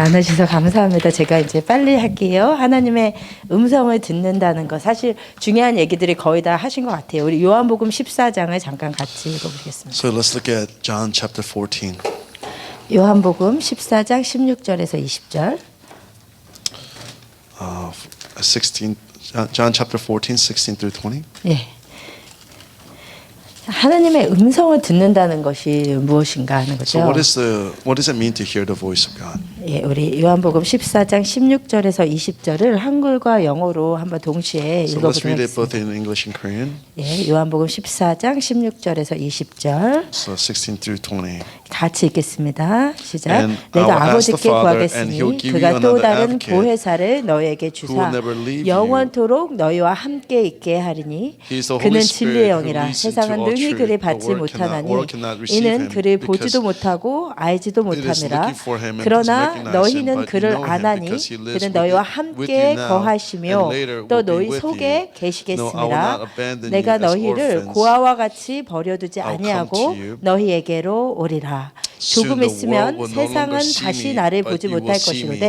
나눠주셔서 감사합니다. 제가 이제 빨리 할게요. 하나님의 음성을 듣는다는 거 사실 중요한 얘기들이 거의 다 하신 것 같아요. 우리 요한복음 14장을 잠깐 같이 읽어보겠습니다. So let's look at John chapter 14. 요한복음 14장 16절에서 20절. 16 John chapter 14, 16 through 20. 예. 하나님의 음성을 듣는다는 것이 무엇인가 하는 거죠. So what does it mean to hear the voice of God? 예, 우리 요한복음 14장 16절에서 20절을 한글과 영어로 한번 동시에 So let's 읽어보도록 read it both 하겠습니다. in English and Korean. 예, 요한복음 14장 16절에서 20절 So 16 through 20. 같이 읽겠습니다. 시작. And I will 내가 ask the 아버지께 Father, and He will 구하겠으니 give 그가 you 또 another 다른 advocate 보혜사를 너에게 who 주사 will never leave you. 영원토록 너희와 함께 있게 하리니 He is the 그는 Holy 진리의 Spirit who 영이라 leads into 세상은 all 능히 truth. 그를 The 받지 world 못하나니 cannot receive 이는 him 그를 because 보지도 못하고 알지도 it is 못함이라 looking for him and 그러나 doesn't recognize him, 너희는 but you 그를 know him 아나니 because he lives 그는 너희와 with 함께 you now, 거하시며 and later 또 will be 너희 with 속에 you. No, I will 계시겠습니다. not abandon 내가 you as 너희를 orphans. 고아와 같이 버려두지 I'll come 아니하고 to you. 너희에게로 오리라. Soon 조금 the world 있으면 will no longer 세상은 see 다시 me, 나를 but 보지 you will 못할 see me. 것이로되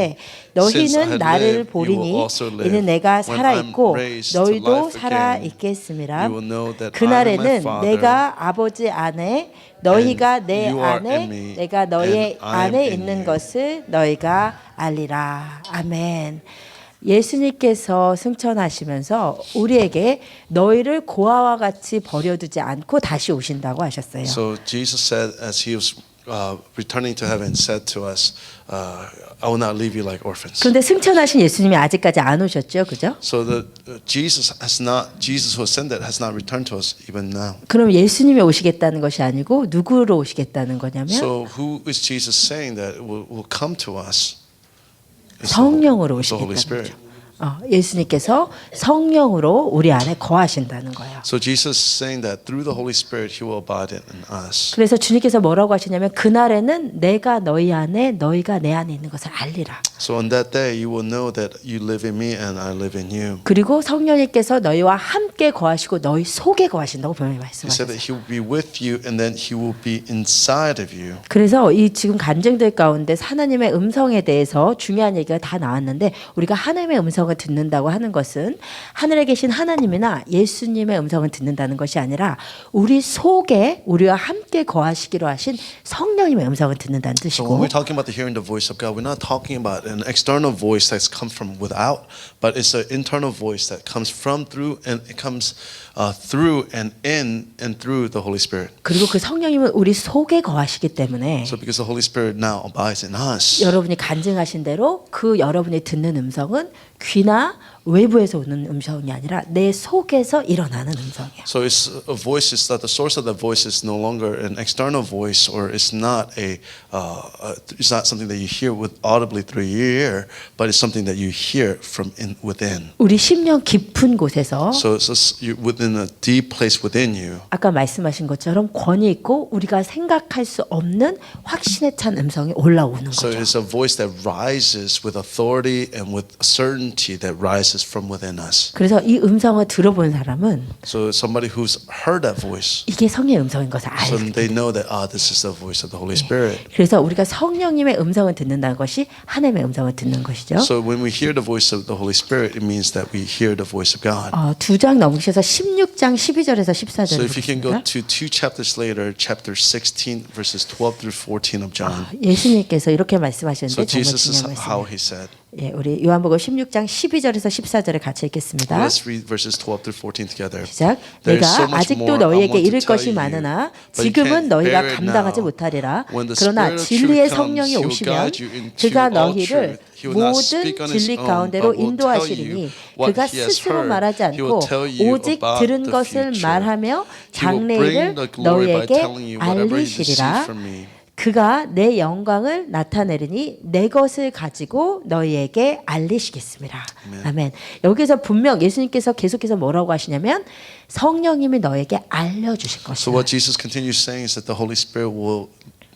Since I 너희는 have 나를 lived, you will 보리니 also live. 이는 내가 When 살아 I'm 있고 raised to 너희도 life 살아 again, 있겠음이라. you will know that I and my 그날에는 Father, 내가 아버지 안에 너희가 내 you are 안에 in me, 내가 너희 and I am 안에 in 있는 you. 것을 너희가 알리라. 아멘. 예수님께서 승천하시면서 우리에게 너희를 고아와 같이 버려두지 않고 다시 오신다고 하셨어요. So Jesus said, as he was returning to heaven, said to us, "I will not leave you like orphans." 그런데 승천하신 예수님이 아직까지 안 오셨죠, 그죠? So Jesus who ascended has not returned to us even now. 그럼 예수님이 오시겠다는 것이 아니고 누구로 오시겠다는 거냐면 So who is Jesus saying that will come to us? It's 성령으로 the Holy 오시겠다는 Spirit. 거죠. 예수님께서 성령으로 우리 안에 거하신다는 거예요. So Jesus is saying that through the Holy Spirit, He will abide in us. 그래서 주님께서 뭐라고 하시냐면 그날에는 내가 너희 안에 너희가 내 안에 있는 것을 알리라. So on that day, you will know that you live in me and I live in you. 그리고 성령님께서 너희와 함께 거하시고 너희 속에 거하신다고 분명히 He said 말씀하셨어요. that He will be with you and then He will be inside of you. 그래서 이 지금 간증들 가운데 하나님의 음성에 대해서 중요한 얘기가 다 나왔는데 우리가 하나님의 음성을 듣는다고 하는 것은 하늘에 계신 하나님이나 예수님의 음성을 듣는다는 것이 아니라 우리 속에 우리와 함께 거하시기로 하신 성령님의 음성을 듣는다는 So 뜻이고 when we're talking about the hearing the voice of God, we're not talking about an external voice that's come from without, but it's an internal voice that comes from through and it comes through and in and through the Holy Spirit. 그리고 그 성령님은 우리 속에 거하시기 때문에 So because the Holy Spirit now abides in us, 여러분이 간증하신 대로 그 여러분이 듣는 음성은 귀나 외부에서 오는 음성이 아니라 내 속에서 일어나는 음성이에요. so it's a voice. Is that the source of the voice is no longer an external voice, or it's not it's not something that you hear with audibly through your ear, but it's something that you hear from within. 우리 심령 깊은 곳에서 So it's just within a deep place within you. 아까 말씀하신 것처럼 권위 있고 우리가 생각할 수 없는 확신에 찬 음성이 올라오는 So 거죠. it's a voice that rises with authority and with certainty that rises from within us. 그래서 이 음성을 들어본 사람은 So somebody who's heard that voice, 이게 성령의 음성인 것을 so 알게 they 돼요. know that this is the voice of the Holy Spirit. 그래서 우리가 성령님의 음성을 듣는다는 것이 하나님의 음성을 듣는 것이죠. So when we hear the voice of the Holy Spirit, it means that we hear the voice of God. 두 장 넘기셔서 16장 12절에서 14절 So if you can go 보겠습니다. to 2 chapters later, chapter 16, verses 12 through 14 of John. 예수님께서 이렇게 So 말씀하셨는데 정말 Jesus is 중요한 how 말씀이에요. He said. 예, 우리 요한복음 16장 12절에서 14절을 같이 읽겠습니다. Let's read verses 12 through 14 together. 시작. There is 내가 so much 아직도 more I 너희에게 want to 이를 tell 것이 you, 많으나 but you 지금은 can't 너희가 bear it 감당하지 now. 못하리라. When the 그러나 Spirit of 진리의 truth 성령이 comes, He will 오시면 guide you into 그가 all 너희를 truth. He will not 모든 speak on His 진리 own, 가운데로 but will tell 인도하시리니 you what 그가 He has 스스로 heard. 말하지 He will 않고 tell you 오직 about 들은 the 것을 future. 말하며 He will 장래일을 bring the glory by 너희에게 telling you whatever He received 알리시리라. from me. 그가 내 영광을 나타내리니 내 것을 가지고 너희에게 알리시겠습니다. 아멘. 여기서 분명 예수님께서 계속해서 뭐라고 하시냐면 성령님이 너에게 알려주실 So 것이다. what Jesus continues saying is that the Holy Spirit will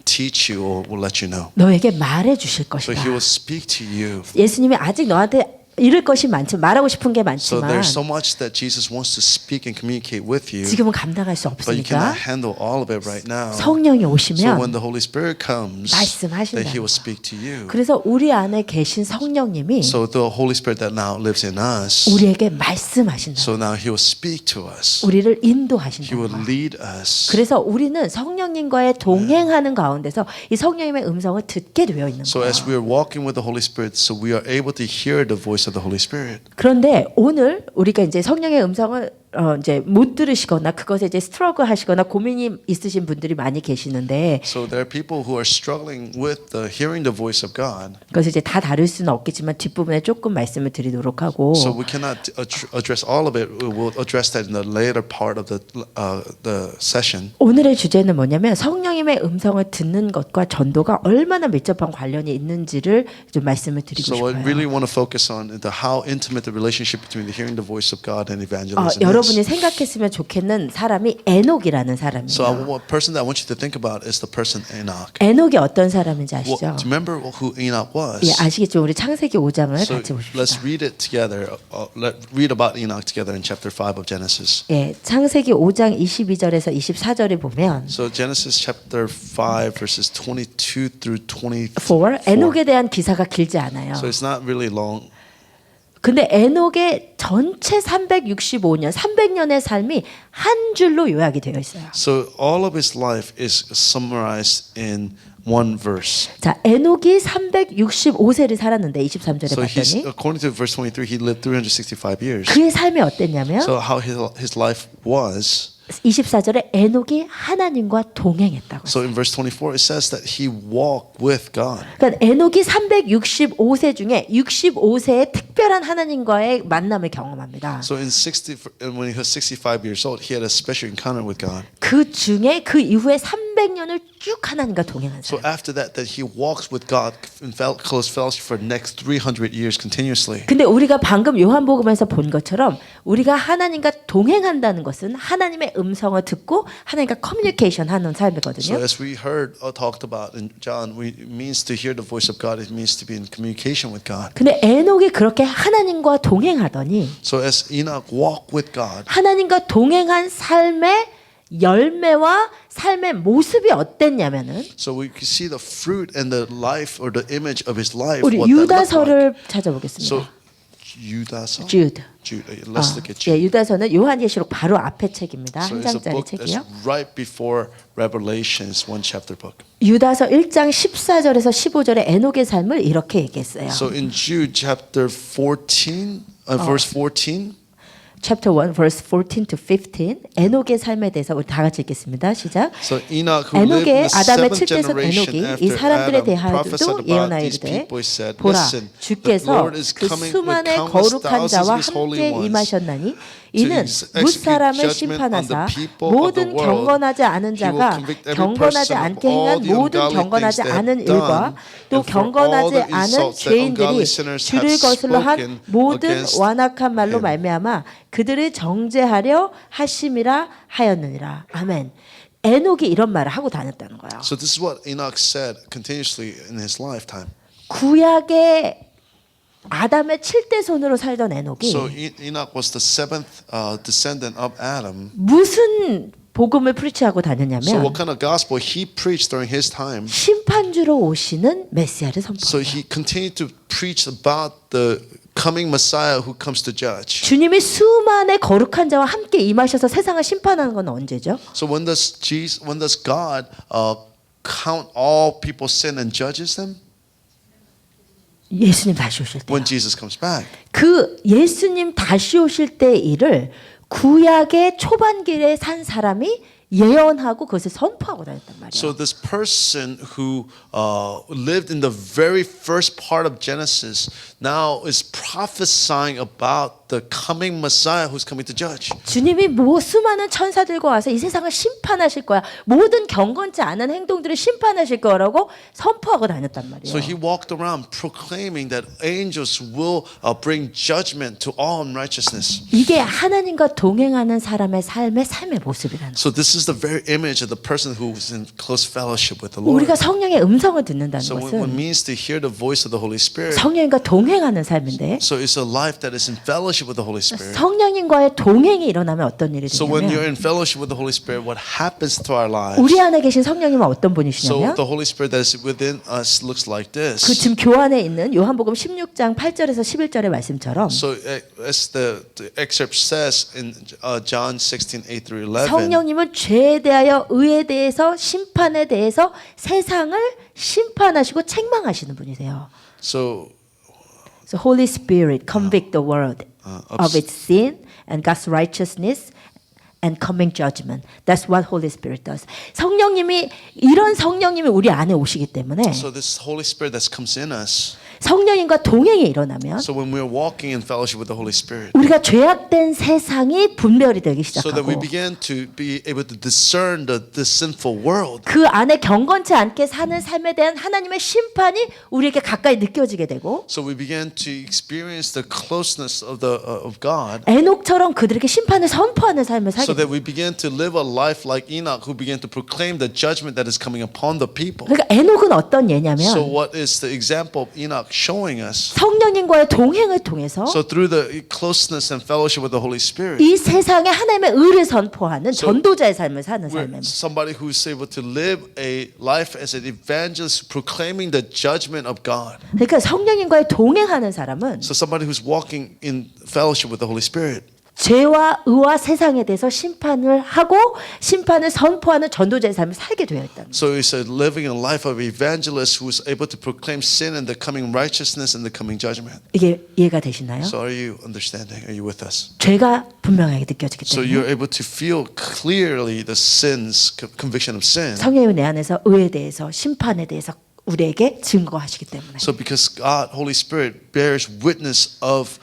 teach you or will let you know. 너에게 말해 주실 So 것이다. He will speak to you. 예수님이 아직 너한테 잃을 것이 많지만 말하고 싶은 게 So 많지만 there's so much that Jesus wants to speak and communicate with you, 지금은 감당할 수 but you cannot 없으니까 handle all of it right now. 성령이 So when 오시면 the Holy Spirit comes, that 말씀하신다는 He will 거예요. speak to you. 그래서 우리 안에 계신 성령님이 So the Holy Spirit that now lives in us, 우리에게 말씀하신다. so now He will speak to us. 우리를 He 인도하신다. will lead us. 그래서 우리는 성령님과의 동행하는 가운데서 이 성령님의 음성을 듣게 되어 있는 So 거예요. as we are walking with the Holy Spirit, so we are able to hear the voice of the Holy Spirit. 그런데 오늘 우리가 이제 성령의 음성을 이제 못 들으시거나 그것에 이제 스트러글 하시거나 고민이 있으신 분들이 많이 계시는데 So there are people who are struggling with hearing the voice of God. 그것을 이제 다 다룰 수는 없겠지만 뒷부분에 조금 말씀을 드리도록 하고 So we cannot address all of it. We'll address that in the later part of the session. 오늘의 주제는 뭐냐면 성령님의 음성을 듣는 것과 전도가 얼마나 밀접한 관련이 있는지를 좀 말씀을 드리고 So I 싶어요. really want to focus on how intimate the relationship between hearing the voice of God and evangelism 여러분이 is. 생각했으면 좋겠는 사람이 에녹이라는 So 사람이에요. a person that I want you to think about is the person Enoch. 에녹이 어떤 사람인지 Well, 아시죠? do you remember who Enoch was? 예, 아시겠죠? 우리 창세기 5장을 So 같이 let's 보십시다. read it together. Read about Enoch together in chapter 5 of Genesis. 예, 창세기 5장 22절에서 24절에 보면 So Genesis chapter 5 verses 22 through 24. 4 에녹에 대한 기사가 길지 않아요. So it's not really long. 근데 에녹의 전체 365년, 300년의 삶이 한 줄로 요약이 되어 있어요. So all of his life is summarized in one verse. 자, 에녹이 365세를 살았는데 23절에 So he's, 봤더니 according to verse 23, he lived 365 years. 그의 삶이 어땠냐면 So how his life was. 24절에 에녹이 하나님과 동행했다고. So in verse 24 it says that he walked with God. 그러니까 에녹이 365세 중에 65세의 특별한 하나님과의 만남을 경험합니다. So when he was 65 years old, he had a special encounter with God. 그 중에 그 이후에 300년을 쭉 하나님과 동행한 So 사람. after that he walks with God in close fellowship for the next 300 years continuously. 근데 우리가 방금 요한복음에서 본 것처럼 우리가 하나님과 동행한다는 것은 하나님의 음성을 듣고 하나님과 커뮤니케이션 하는 So 삶이거든요. as we heard or talked about in John, it means to hear the voice of God. It means to be in communication with God. 근데 에녹이 그렇게 하나님과 동행하더니 So as Enoch walked with God, 하나님과 동행한 삶의 열매와 삶의 모습이 어땠냐면은 so we can see the fruit and the life or the image of his life. 우리 What that looked like. 유다서를 So 찾아보겠습니다. 유다서. Jude. Let's look at Jude. 예, 유다서는 요한계시록 바로 앞에 책입니다. So 한 it's a 장짜리 book that's 책이요. right before Revelations, one chapter book. 유다서 1장 14절에서 15절에 에녹의 삶을 이렇게 얘기했어요. So in Jude chapter 14, verse 14. Chapter 1 verse 14 to 15 에녹의 삶에 대해서 우리 다 같이 읽겠습니다. 시작. So Enoch, who lived in 에녹의 the 아담의 seventh 7대손 generation 에녹이 이 after 사람들에 Adam, 대하여도 prophesied about 예언하여 these 이르되 people, he said, 보라 Listen, the 주께서 Lord is 그 coming with 수만의 countless 거룩한 thousands 자와 of his holy 함께 ones 임하셨나니 to 이는 execute 뭇 사람을 judgment on 심판하사 the people of the 모든 world. 경건하지 않은 He will 자가 convict every 경건하지 person of 않게 all 행한 the 모든 ungodly 경건하지 things they 않은 have done, 일과 또 and for all 경건하지 the 않은 insults that 죄인들이 ungodly sinners 주를 have 거슬러 한 spoken 모든 against 완악한 말로 him. 말미암아 그들을 정죄하려 하심이라 하였느니라. 아멘. 에녹이 이런 말을 하고 다녔다는 거예요. So this is what Enoch said continuously in his lifetime. 구약의 아담의 7대 손으로 살던 에녹이 So Enoch was the seventh descendant of Adam. 무슨 복음을 프리치하고 So 다녔냐면 what kind of gospel he preached during his time? 심판주로 오시는 메시아를 So 선포합니다. he continued to preach about the coming Messiah who comes to judge. 주님이 수많은 거룩한 자와 함께 임하셔서 세상을 심판하는 건 언제죠? So when does God count all people's sin and judges them? 예수님 다시 오실 때. When Jesus comes back. 그 예수님 다시 오실 때 일을 구약의 초반기에 산 사람이 예언하고 그것을 선포하고 다녔단 말이에요. So this person who lived in the very first part of Genesis now is prophesying about the coming Messiah who's coming to judge. 주님이 수많은 천사들과 와서 이 세상을 심판하실 거야. 모든 경건치 않은 행동들을 심판하실 거라고 선포하고 다녔단 말이에요. So he walked around proclaiming that angels will bring judgment to all unrighteousness. 이게 하나님과 동행하는 사람의 삶의 모습이라는 거예요. So this is the very image of the person who is in close fellowship with the Lord. 우리가 성령의 음성을 듣는다는 So what it 것은 means to hear the voice of the Holy Spirit, 성령과 동행하는 동행하는 삶인데 So it's a life that is in fellowship with the Holy Spirit. 성령님과의 동행이 일어나면 어떤 일이 So when you're 되냐면 in fellowship with the Holy Spirit, what happens to our lives? 우리 안에 계신 성령님은 어떤 So 분이시냐면 the Holy Spirit that is within us looks like 그 this. 지금 교환에 있는 요한복음 16장 8절에서 11절의 말씀처럼 So as the excerpt says in John 16:8 through 11. 성령님은 죄에 대하여 의에 대해서 심판에 대해서 세상을 심판하시고 책망하시는 분이세요. So So Holy Spirit convict the world of its sin and God's righteousness and coming judgment. That's what Holy Spirit does. 성령님이 이런 성령님이 우리 안에 오시기 때문에 So this Holy Spirit that comes in us. 성령님과 동행이 일어나면 So when we're walking in fellowship with the Holy Spirit, 우리가 죄악된 세상이 분별이 되기 so that we 시작하고 begin to be able to discern the sinful world. 그 안에 경건치 않게 사는 삶에 대한 하나님의 심판이 우리에게 가까이 느껴지게 되고 So we begin to experience the closeness of God. 에녹처럼 그들에게 심판을 선포하는 삶을 살게 So 됩니다. that we begin to live a life like Enoch, who began to proclaim the judgment that is coming upon the people. 그러니까 에녹은 어떤 So 예냐면 what is the example of Enoch showing us? 성령님과의 동행을 통해서 So through the closeness and fellowship with the Holy Spirit, 이 세상에 하나님의 의를 선포하는 전도자의 삶을 사는 we're 삶입니다. somebody who's able to live a life as an evangelist, proclaiming the judgment of God. 그러니까 성령님과의 동행하는 사람은 So somebody who's walking in fellowship with the Holy Spirit. 죄와 의와 세상에 대해서 심판을 하고 심판을 선포하는 전도자의 삶을 살게 되어 있다는 거예요. So it's a living a life of evangelist who is able to proclaim sin and the coming righteousness and the coming judgment. 이게 이해가 되시나요? So are you understanding? Are you with us? 죄가 분명하게 느껴지기 So 때문에 you're able to feel clearly the sins, conviction of sin. 성령이 내 안에서 의에 대해서 심판에 대해서 우리에게 증거하시기 때문에 So because God, Holy Spirit, bears witness of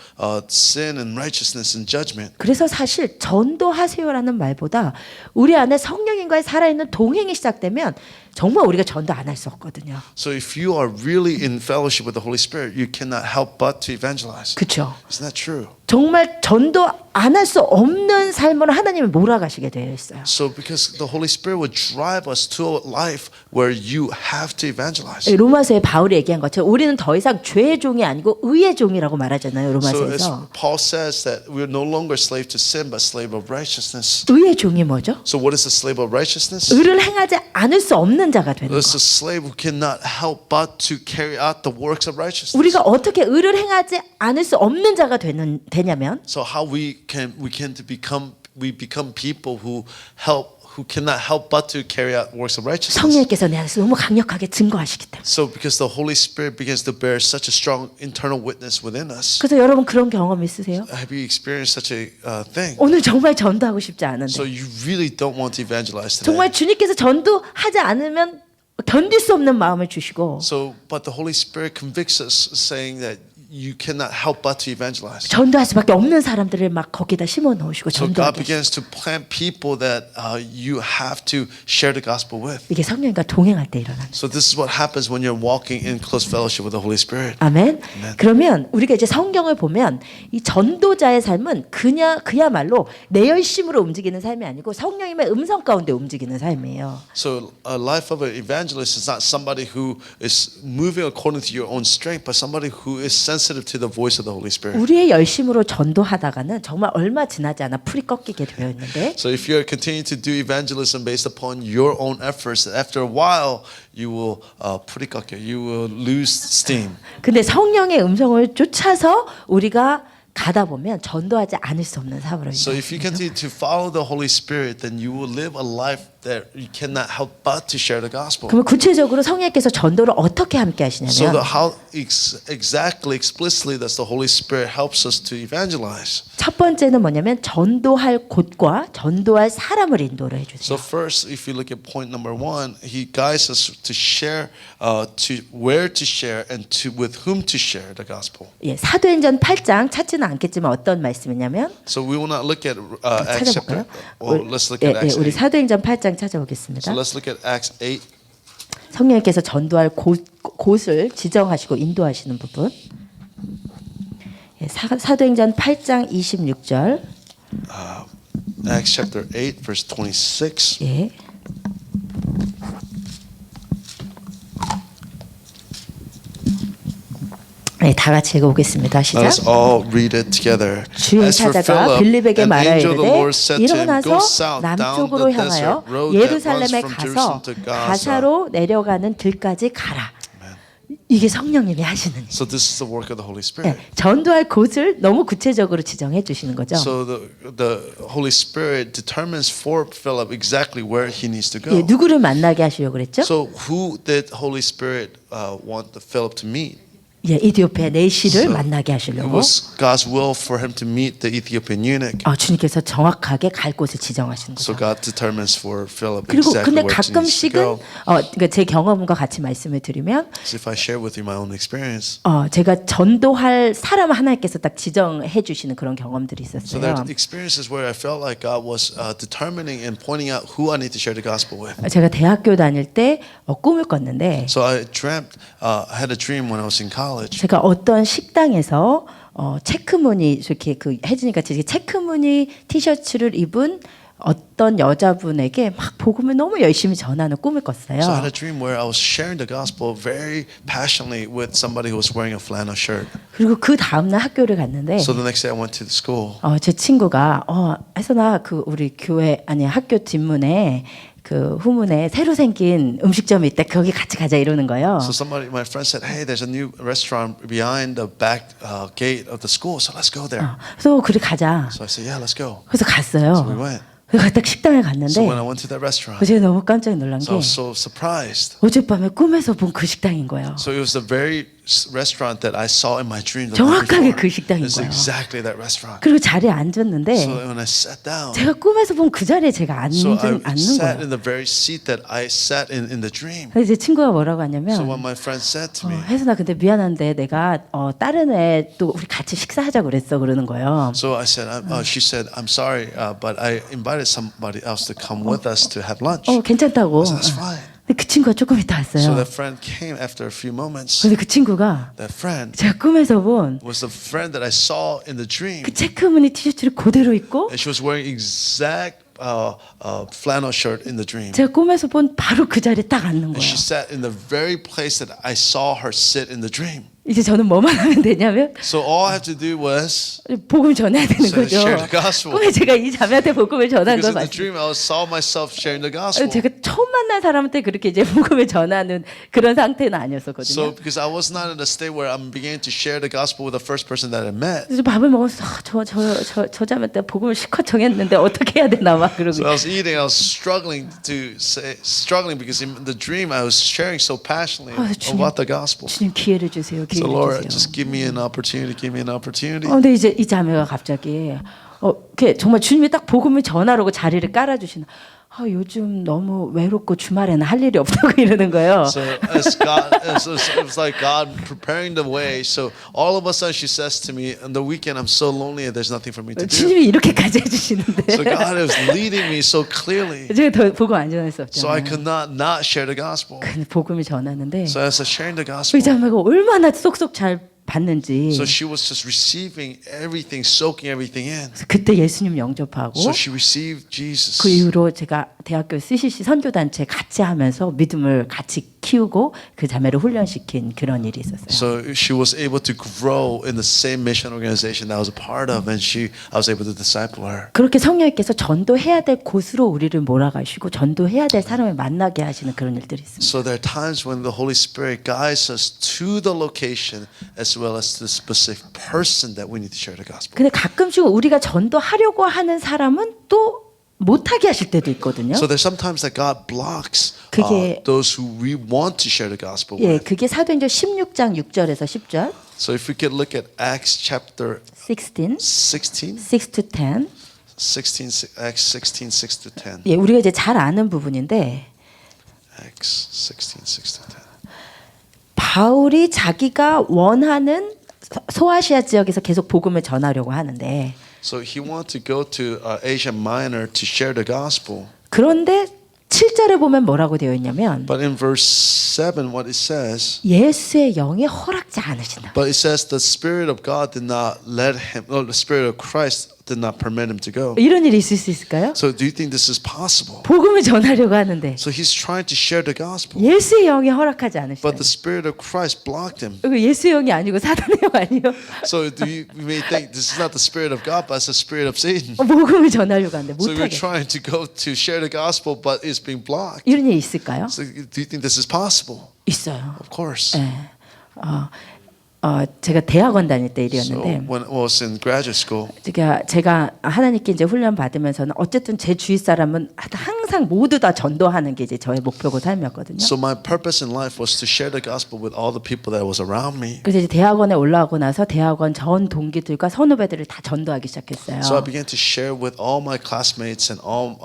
sin and righteousness and judgment. 그래서 사실 전도하세요라는 말보다 우리 안에 성령님과의 살아있는 동행이 시작되면 정말 우리가 전도 안 할 수 없거든요. So if you are really in fellowship with the Holy Spirit, you cannot help but to evangelize. 그렇죠? Isn't that true? 정말 전도 안 할 수 없는 삶으로 하나님이 몰아가시게 되어 있어요. So because the Holy Spirit will drive us to a life where you have to evangelize. 로마서에 바울이 얘기한 것처럼 우리는 더 이상 죄의 종이 아니고 의의 종이라고 말하잖아요. So as 로마서에서. Paul says that we are no longer slave to sin but slave of righteousness. 의의 종이 뭐죠? So what is the slave of righteousness? 의를 행하지 않을 수 없는 자가 되는 It's 거. a slave who cannot help but to carry out the works of righteousness. 우리가 어떻게 의를 행하지 않을 수 없는 자가 되냐면 So how we can to become people who cannot help but to carry out works of righteousness. 성령께서 내 안에서 너무 강력하게 증거하시기 때문에. So because the Holy Spirit begins to bear such a strong internal witness within us. 그래서 여러분 그런 경험 있으세요? Have you experienced such a thing? 오늘 정말 전도하고 싶지 않은데 So you really don't want to evangelize today. 정말 주님께서 전도하지 않으면 견딜 수 없는 마음을 주시고 So, but the Holy Spirit convicts us, saying that you cannot help but to evangelize. 전도할 수밖에 없는 사람들을 막 거기다 심어 넣으시고 So God 전도하게. begins to plant people that you have to share the gospel with. 이게 성령과 동행할 때 일어나는. So this is what happens when you're walking in close fellowship with the Holy Spirit. 아멘. 그러면 우리가 이제 성경을 보면 이 전도자의 삶은 그야말로 내 열심으로 움직이는 삶이 아니고 성령님의 음성 가운데 움직이는 삶이에요. So a life of an evangelist is not somebody who is moving according to your own strength, but somebody who is sensitive to the voice of the Holy Spirit. 우리의 열심으로 전도하다가는 정말 얼마 지나지 않아 풀이 꺾이게 되어 있는데 So if you're continuing to do evangelism based upon your own efforts, after a while you will you will lose steam. 근데 성령의 음성을 쫓아서 우리가 가다 보면 전도하지 않을 수 없는 삶으로 So if you continue to follow the Holy Spirit, then you will live a life that you cannot help but to share the gospel. 그러면 구체적으로 성령께서 전도를 어떻게 함께 So 하시냐면 how exactly, explicitly does the Holy Spirit helps us to evangelize? 첫 번째는 뭐냐면 전도할 곳과 전도할 사람을 인도를 So 해주세요. first, if you look at point number 1, He guides us to share, to where to share and to with whom to share the gospel. 예, 사도행전 8장 찾지는 않겠지만 어떤 말씀이냐면 So we will not look at Acts chapter. 찾아볼까요? Well, let's look at Acts 우리 8. 사도행전 8장 찾아보겠습니다. So let's look at Acts 8. 성령께서 전도할 곳을 지정하시고 인도하시는 부분. 예, 사도행전 8장 26절. Acts chapter 8, verse 26. 예. 네, 다 같이 읽어보겠습니다. Let 시작. us all read it together. 주의 As for 사자가 Philip, 빌립에게 an angel of the 말하이르되 Lord said to him, 일어나서 Go south down 남쪽으로 the 향하여 desert road that runs 예루살렘에 from 가서 Jerusalem to Gaza. 가사로 내려가는 길까지 가라. 이게 성령님이 하시는 일. So this is the work of the Holy 예, Spirit. 전도할 곳을 너무 구체적으로 지정해 주시는 거죠. So the Holy Spirit determines for Philip exactly where he needs to 예, go. 누구를 만나게 하시려고 그랬죠? So who did Holy Spirit want the Philip to meet? 예, 이디오피아 내시를 So 만나게 It 하시려고 was God's will for him to meet the Ethiopian eunuch. 주님께서 정확하게 갈 곳을 지정하시는 So 거죠. God determines for Philip 그리고 exactly 근데 where he needs to 가끔씩은 go. 그러니까 제 경험과 같이 말씀을 드리면 So if I share with you my own experience, 제가 전도할 사람 하나님께서 딱 지정해 주시는 그런 경험들이 so there 있었어요. are experiences where I felt like God was determining and pointing out who I need to share the gospel with. 제가 대학교 다닐 때 꿈을 꿨는데 So I dreamt, I had a dream when I was in college. 제가 어떤 식당에서 체크무늬 이렇게 그 혜진이 같이 체크무늬 티셔츠를 입은 어떤 여자분에게 막 복음을 너무 열심히 전하는 꿈을 꿨어요. So I had a dream where I was sharing the gospel very passionately with somebody who was wearing a flannel shirt. 그리고 그 다음 날 학교를 갔는데 So the next day I went to the school. 제 친구가 혜선아 그 우리 교회 아니 학교 뒷문에 그 후문에 새로 생긴 음식점이 있대. 거기 같이 가자 이러는 거예요. So somebody, my friend said, "Hey, there's a new restaurant behind the back gate of the school, so let's go there." 그래서 그래 가자. So I said, "Yeah, let's go." 그래서 갔어요. So we went. 그래서 딱 식당에 So 갔는데 when I went to that restaurant, 제가 너무 깜짝 놀란 게 so I was so surprised. 어젯밤에 꿈에서 본 그 식당인 거예요. So it was the very restaurant that I saw in my dream. the 정확하게 night 그 before. 식당인 It's 거예요. exactly that restaurant. 그리고 자리에 앉았는데 So when I sat down, 제가 꿈에서 본 그 자리에 제가 so I 앉는 sat 거예요. in the very seat that I sat in the dream. 그래서 제 친구가 뭐라고 하냐면 So what my friend said to me, 혜선아 근데 미안한데 내가 다른 애 또 우리 같이 식사하자고 그랬어 그러는 거예요. so I said, she said, "I'm sorry, but I invited somebody else to come with us to have lunch." 괜찮다고. I said, "That's fine." 근데 그 친구가 조금 있다 So 왔어요. that friend came after a few moments. 근데 그 친구가 That friend 제가 꿈에서 본 그 was the friend that I saw in the dream. 체크무늬 티셔츠를 그대로 입고 And she was wearing exact flannel shirt in the dream. 제가 꿈에서 본 바로 그 자리에 딱 앉는 And 거예요. she sat in the very place that I saw her sit in the dream. 이제 저는 뭐만 하면 되냐면 So all I had to do was, 복음을 전해야 되는 So 거죠. share the gospel. 꿈에 제가 이 자매한테 복음을 전한 because 걸 in the 봤어요. dream I saw myself sharing the gospel. 제가 처음 만난 사람한테 그렇게 이제 복음을 전하는 그런 상태는 So 아니었었거든요. because I was not in a state where I'm beginning to share the gospel with the first person that I met. 그래서 밥을 먹어서 저 자매한테 복음을 실컷 정했는데 어떻게 해야 되나 막 그러고. So I was eating, I was struggling because in the dream I was sharing so passionately 주님, about the gospel. 주님 기회를 주세요. So 기회를 Lord, 주세요. just give me an opportunity, give me an opportunity. 근데 이제 이 자매가 갑자기 이렇게 정말 주님이 딱 복음을 전하라고 자리를 깔아주시는. 요즘 너무 외롭고 주말에는 할 일이 없다고 이러는 거예요. So as God, it was like God preparing the way. So all of a sudden she says to me, on the weekend I'm so lonely and there's nothing for me to do. 주님이 이렇게까지 해주시는데. So God was leading me so clearly. 제가 더 복음 안 전할 수 So I 없잖아요. could not share the gospel. 근데 복음을 전하는데 So as I sharing the 이 gospel, 자매가 얼마나 쏙쏙 잘 받는지. so she was just receiving everything, soaking everything in. 그래서 그때 예수님 영접하고 So she received Jesus. 그 이후로 제가 대학교 CCC 선교단체 같이 하면서 믿음을 같이 키우고 그 자매를 훈련시킨 그런 일이 있었어요. So she was able to grow in the same mission organization that I was a part of, and I was able to disciple her. 그렇게 성령님께서 전도해야 될 곳으로 우리를 몰아가시고 전도해야 될 사람을 만나게 하시는 그런 일들이 있습니다. So there are times when the Holy Spirit guides us to the location as well as to the specific person that we need to share the gospel. 근데 가끔씩 우리가 전도하려고 하는 사람은 또 못하게 하실 때도 있거든요. So there's sometimes that God blocks 그게- those who we want to share the gospel 예, with. 그게 사도행전 16장 6절에서 10절, So if we could look at Acts chapter 16, 16, 6 to 10. Acts 16, 6 to 10. 예, 우리가 이제 잘 아는 부분인데 Acts 16, 6 to 10. 바울이 자기가 원하는 소아시아 지역에서 계속 복음을 전하려고 하는데 So he wanted to go to Asia Minor to share the gospel. 그런데 7절에 보면 뭐라고 되어 있냐면 But in verse 7, what it says, 예수의 영이 허락지 않으신다. but it says the Spirit of God did not let him, no, the Spirit of Christ did not permit him to go. 이런 일이 있을 수 있을까요? So do you think this is possible? 복음을 전하려고 하는데 So he's trying to share the gospel, 예수의 영이 허락하지 but 않으시다. the Spirit of Christ blocked him. 예수의 영이 아니고 사단의 영 아니에요? So you may think this is not the Spirit of God, but it's the Spirit of Satan. 복음을 전하려고 하는데 So you're 못하게. trying to go to share the gospel, but it's being blocked. 이런 일이 있을까요? So do you think this is possible? 있어요. Of course. 네. 제가 대학원 다닐 때 So 일이었는데 when I was in graduate school, 제가 하나님께 이제 훈련 받으면서는 어쨌든 제 주위 사람은 항상 모두 다 전도하는 게 이제 저의 목표고 삶이었거든요. so my purpose in life was to share the gospel with all the people that was around me. 그래서 이제 대학원에 올라오고 나서 대학원 전 동기들과 선후배들을 다 전도하기 시작했어요. So I began to share with all my classmates and all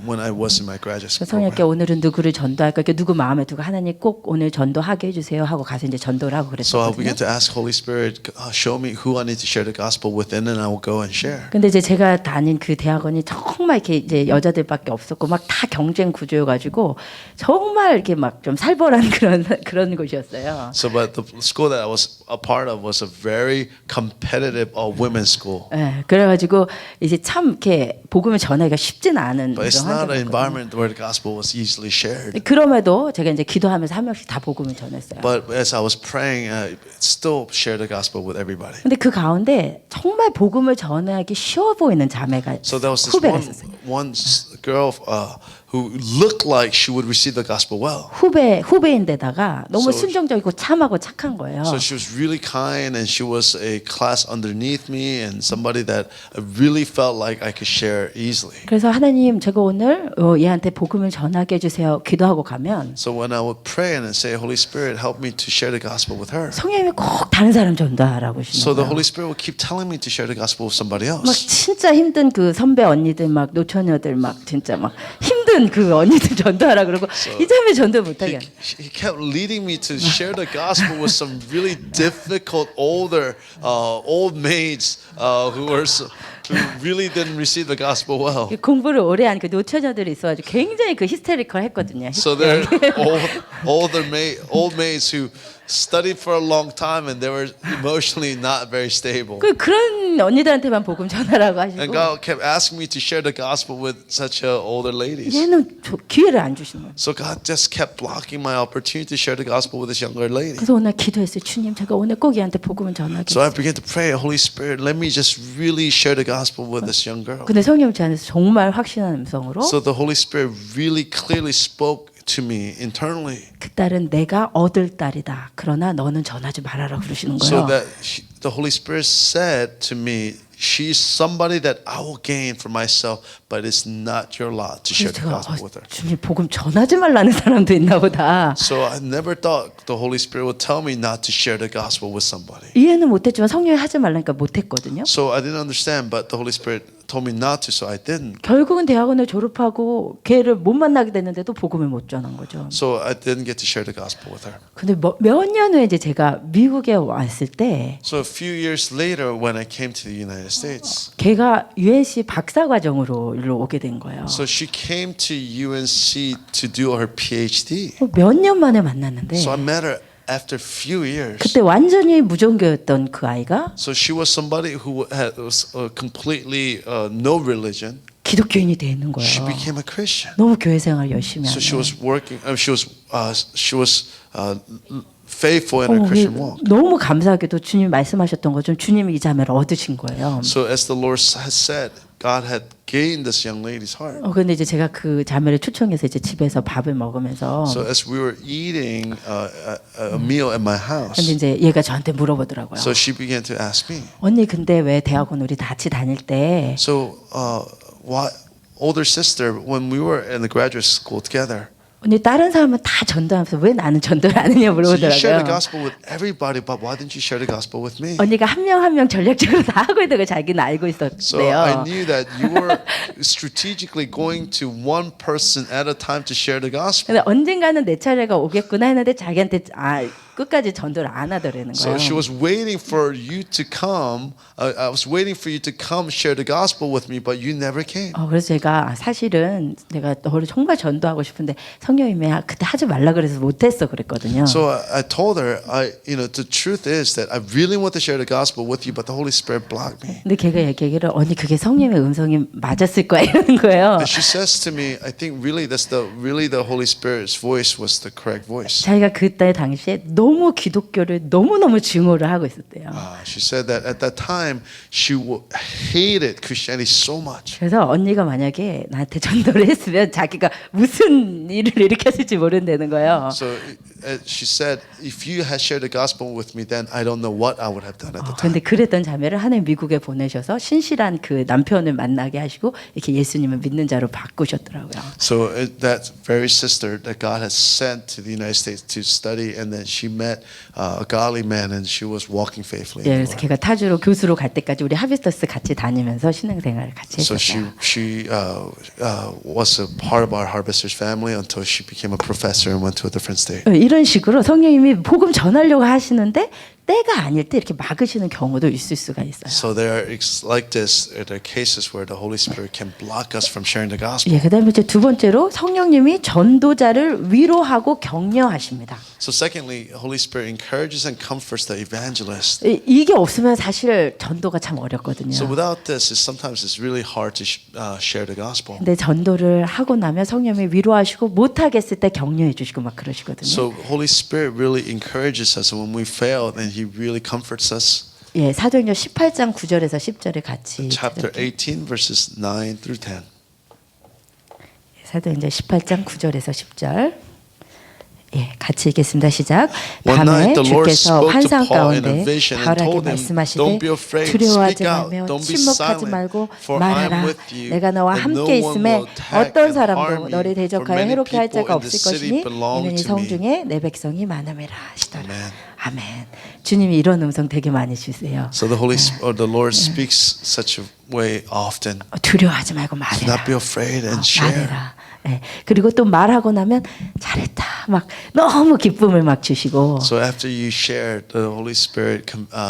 when I was in my graduate school 성령께 program. 오늘은 누구를 전도할까? 누구 마음에 두고 하나님 꼭 오늘 전도하게 해주세요 하고 가서 이제 전도를 하고 So I 그랬거든요. began to ask Holy Spirit, show me who I need to share the gospel with, and then I will go and share. 근데 이제 제가 다닌 그 대학원이 정말 이렇게 이제 여자들밖에 없었고 막 다 경쟁 구조여가지고 정말 이렇게 막 좀 살벌한 그런 곳이었어요. So, but the school that I was a part of was a very competitive women's school. 네, 그래가지고 이제 참 이렇게 복음을 전하기가 쉽지는 않은 But it's 그런 not an 환경이었거든요. environment where the gospel was easily shared. 그럼에도 제가 이제 기도하면서 한 명씩 다 복음을 전했어요. But as I was praying, I still shared the gospel with everybody. 근데 그 가운데 정말 복음을 전하기 쉬워 보이는 자매가 So there was this 후배가 있었어요. one girl who looked like she would receive the gospel well. 후배인데다가 너무 So- 순종적이고 참하고 착한 거예요. So she was really kind, and she was a class underneath me, and somebody that I really felt like I could share easily. 그래서 하나님 제가 오늘 얘한테 복음을 전하게 해주세요 기도하고 가면 So when I would pray and say, Holy Spirit, help me to share the gospel with her. 성령님이 꼭 다른 사람 전도하라고 So 하시는 the 거예요. Holy Spirit would keep telling me to share the gospel with somebody 막 else. 진짜 힘든 그 선배 언니들 막 노처녀들 막 진짜 막 힘든 그 언니들 전도하라 그러고 이 자매 전도 못하게 하는. He kept leading me to share the gospel with some really difficult older old maids who really didn't receive the gospel well. 공부를 오래 한 그 노처녀들이 있어가지고 굉장히 그 히스테리컬했거든요. So they're old maids who studied for a long time, and they were emotionally not very stable. 그런 언니들한테만 복음 전하라고 And 하시고 God kept asking me to share the gospel with such older ladies. 얘는 기회를 안 주시는 거예요. So God just kept blocking my opportunity to share the gospel with this younger lady. 그래서 오늘 기도했어요. 주님, 제가 오늘 꼭 얘한테 복음을 전하게. So I began to pray, Holy Spirit, let me just really share the gospel with this young girl. 근데 성령 제 안에서 정말 확신한 음성으로 So the Holy Spirit really clearly spoke to me internally, 그 딸은 내가 얻을 딸이다. 그러나 너는 전하지 말아라 그러시는 so 거예요. that the Holy Spirit said to me, she's somebody that I will gain for myself, but it's not your lot to share 그래서 the 제가 gospel with her. 주님 복음 전하지 말라는 사람도 있나 보다. So I never thought the Holy Spirit would tell me not to share the gospel with somebody. 이해는 못했지만 성령이 하지 말라니까 못했거든요. So I didn't understand, but the Holy Spirit told me not to, so I didn't. 결국은 대학원을 졸업하고 걔를 못 만나게 됐는데도 복음을 못 전한 거죠. So I didn't get to share the gospel with her. 근데 몇 년 후에 이제 제가 미국에 왔을 때 So a few years later, when I came to the United States, 걔가 UNC 박사 과정으로 일로 오게 된 거예요. so she came to UNC to do her PhD. 몇 년 만에 만났는데 So I met her after a few years. 그때 완전히 무종교였던 그 아이가 So she was somebody who was completely no religion. 기독교인이 돼 있는 She 거예요. became a Christian. 너무 교회 생활 열심히 So she 하는. was working. She was faithful in her Christian walk. 너무 감사하게도 주님 말씀하셨던 것처럼 주님이 이 자매를 얻으신 거예요. So as the Lord has said, God had gained this young lady's heart. 근데 이제 제가 그 자매를 초청해서 이제 집에서 밥을 먹으면서 So as we were eating a meal at my 근데 house, 이제 얘가 저한테 물어보더라고요. so she began to ask me. 언니 근데 왜 대학원 우리 같이 다닐 때 So why, older sister, when we were in the graduate school together, 언니 다른 사람은 다 전도하면서 왜 나는 전도를 안 했냐 so you shared the 물어보더라고요. gospel with everybody, but why didn't you share the gospel with me? 언니가 한 명 한 명 전략적으로 다 하고 있는 걸 자기는 알고 So I 있었대요. knew that you were strategically going to one person at a time to share the gospel. 근데 언젠가는 내 차례가 오겠구나 했는데 자기한테 끝까지 전도를 안 하더라는 So 거예요. she was waiting for you to come. I was waiting for you to come share the gospel with me, but you never came. 그래서 제가 사실은 내가 너를 정말 전도하고 싶은데 성령님이 그때 하지 말라 그래서 못했어 그랬거든요. So I told her, the truth is that I really want to share the gospel with you, but the Holy Spirit blocked me. 근데 걔가 얘기하기를 언니 그게 성령의 음성이 맞았을 거야 이러는 거예요. And she says to me, I think really the Holy Spirit's voice was the correct voice. 자기가 그때 당시에 너무 기독교를 너무너무 증오를 하고 있었대요. She said that at that time she hated Christianity so much. 그래서 언니가 만약에 나한테 전도를 했으면 자기가 무슨 일을 일으켰을지 모른다는 거예요. So she said, if you had shared the gospel with me, then I don't know what I would have done at the time. 그런데 그랬던 자매를 하나님 미국에 보내셔서 신실한 그 남편을 만나게 하시고 이렇게 예수님을 믿는 자로 바꾸셨더라고요. So that very sister that God has sent to the United States to study, and then she met a godly man, and she was walking faithfully. 예, in the 그래서 Lord. 걔가 타주로 교수로 갈 때까지 우리 하비스터스 같이 다니면서 신앙생활을 같이 So 했었어요. she was a part of our Harvesters family until she became a professor and went to a different state. 이런 식으로 성령님이 복음 전하려고 하시는데 때가 아닐 때 이렇게 막으시는 경우도 있을 수가 있어요. So there are like this. There are cases where the Holy Spirit can block us from sharing the gospel. 예, 그다음에 이제 두 번째로 성령님이 전도자를 위로하고 격려하십니다. So secondly, Holy Spirit encourages and comforts the evangelist. 이게 없으면 사실 전도가 참 어렵거든요. So without this, sometimes it's really hard to share the gospel. 근데 전도를 하고 나면 성령님이 위로하시고 못하겠을 때 격려해 주시고 막 그러시거든요. So Holy Spirit really encourages us, and when we fail, then He really comforts us. 예, 사도행전 18장 9절에서 10절을 같이 Chapter 찾아볼게요. 18, verses 9 through 10. 사도행전 18장 9절에서 10절. 예, 같이 읽겠습니다. 시작. One 밤에 night the Lord 주께서 spoke to 환상 Paul in a 가운데 vision and 바울에게 told him, 말씀하시되 "Don't be afraid, 두려워하지 speak out, 말며 don't be 침묵하지 silent, 말고 for I am 말하라. with you, 내가 너와 and no 함께 one 있음에 will attack 어떤 and harm 사람도 you, 너를 for 대적하여 many 해롭게 할 people 자가 in the 없을 city 것이니 belong 이는 이 to 성 me." 중에 내 백성이 많음이라 하시더라. Amen. 아멘. 주님이 이런 음성 되게 많이 주세요. So the the Lord speaks such a way often. 두려워하지 말고 Do 말해라. not be afraid and share. 말해라. 예. 그리고 또 말하고 나면 잘했다. 막 너무 기쁨을 막 주시고. So after you share, the Holy Spirit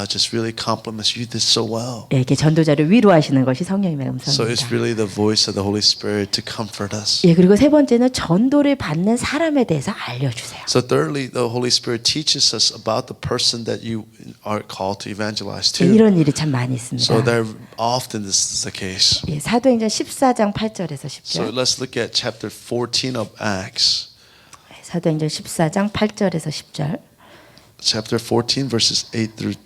just really compliments you. Did so well. 예, 이렇게 전도자를 위로하시는 것이 성령님의 So it's 음성입니다. really the voice of the Holy Spirit to comfort us. 예, 그리고 세 번째는 전도를 받는 사람에 대해서 알려주세요. So thirdly, the Holy Spirit teaches us about the person that you are called to evangelize 예, to. 이런 일이 참 많이 있습니다. So there often this is the case. 예, 사도행전 14장 8절에서 So 10절. let's look at chapter 14 of Acts. 사도행전 14장 8절에서 10절. Chapter 14 verses 8 through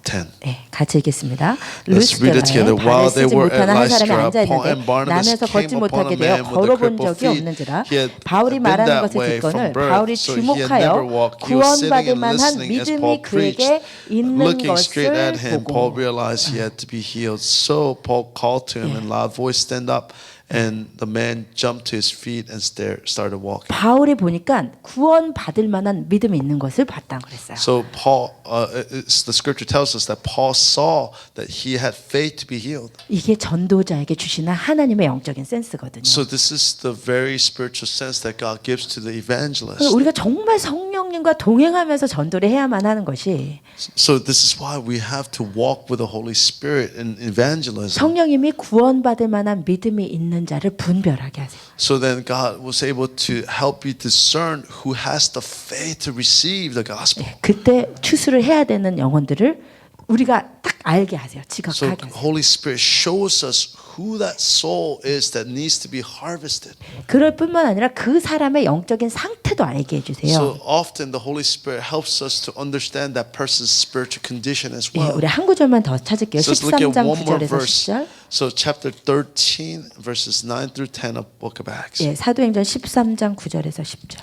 10. 예, 같이 읽겠습니다. Let's read it together. 루스드라에 While 발을 they 쓰지 were at 못하는 한 사람이 Lystra, 앉아 Paul and 있는데 Barnabas 나면서 걷지 came upon 못하게 a 되어 man with a 걸어본 crippled 적이 feet. 없는지라 He had 바울이 been 말하는 that 것을 way 듣고는 from birth, 바울이 so he had never 주목하여 walked. He was sitting 구원받을 and 만한 listening as 믿음이 Paul 그에게 preached. 있는 Looking straight at 것을 him, Paul 보고 realized he had to be healed. So Paul called to him in a loud voice, "Stand up." And the man jumped to his feet and started walking. 바울이 보니까 구원받을 만한 믿음이 있는 것을 봤다 그랬어요. So Paul, the scripture tells us that Paul saw that he had faith to be healed. 이게 전도자에게 주시는 하나님의 영적인 센스거든요. So this is the very spiritual sense that God gives to the evangelist. 우리가 정말 성령님과 동행하면서 전도를 해야만 하는 것이 So this is why we have to walk with the Holy Spirit in evangelism. 성령님이 구원받을 만한 믿음이 있는 자를 분별하게 하세요. So then God was able to help you discern who has the faith to receive the gospel. 그때 추수를 해야 되는 영혼들을 우리가 딱 알게 하세요. So 지각하게 하세요. Holy Spirit shows us who that soul is that needs to be harvested. 그럴 뿐만 아니라 그 사람의 영적인 상태도 알게 So 해주세요. often the Holy Spirit helps us to understand that person's spiritual condition as 예, well. 우리 한 구절만 더 찾을게요. So let's look at 13장 one more 9절에서 verse. 10절. So chapter 13 verses 9 through 10 of Book of Acts. 예, 사도행전 13장 9절에서 10절.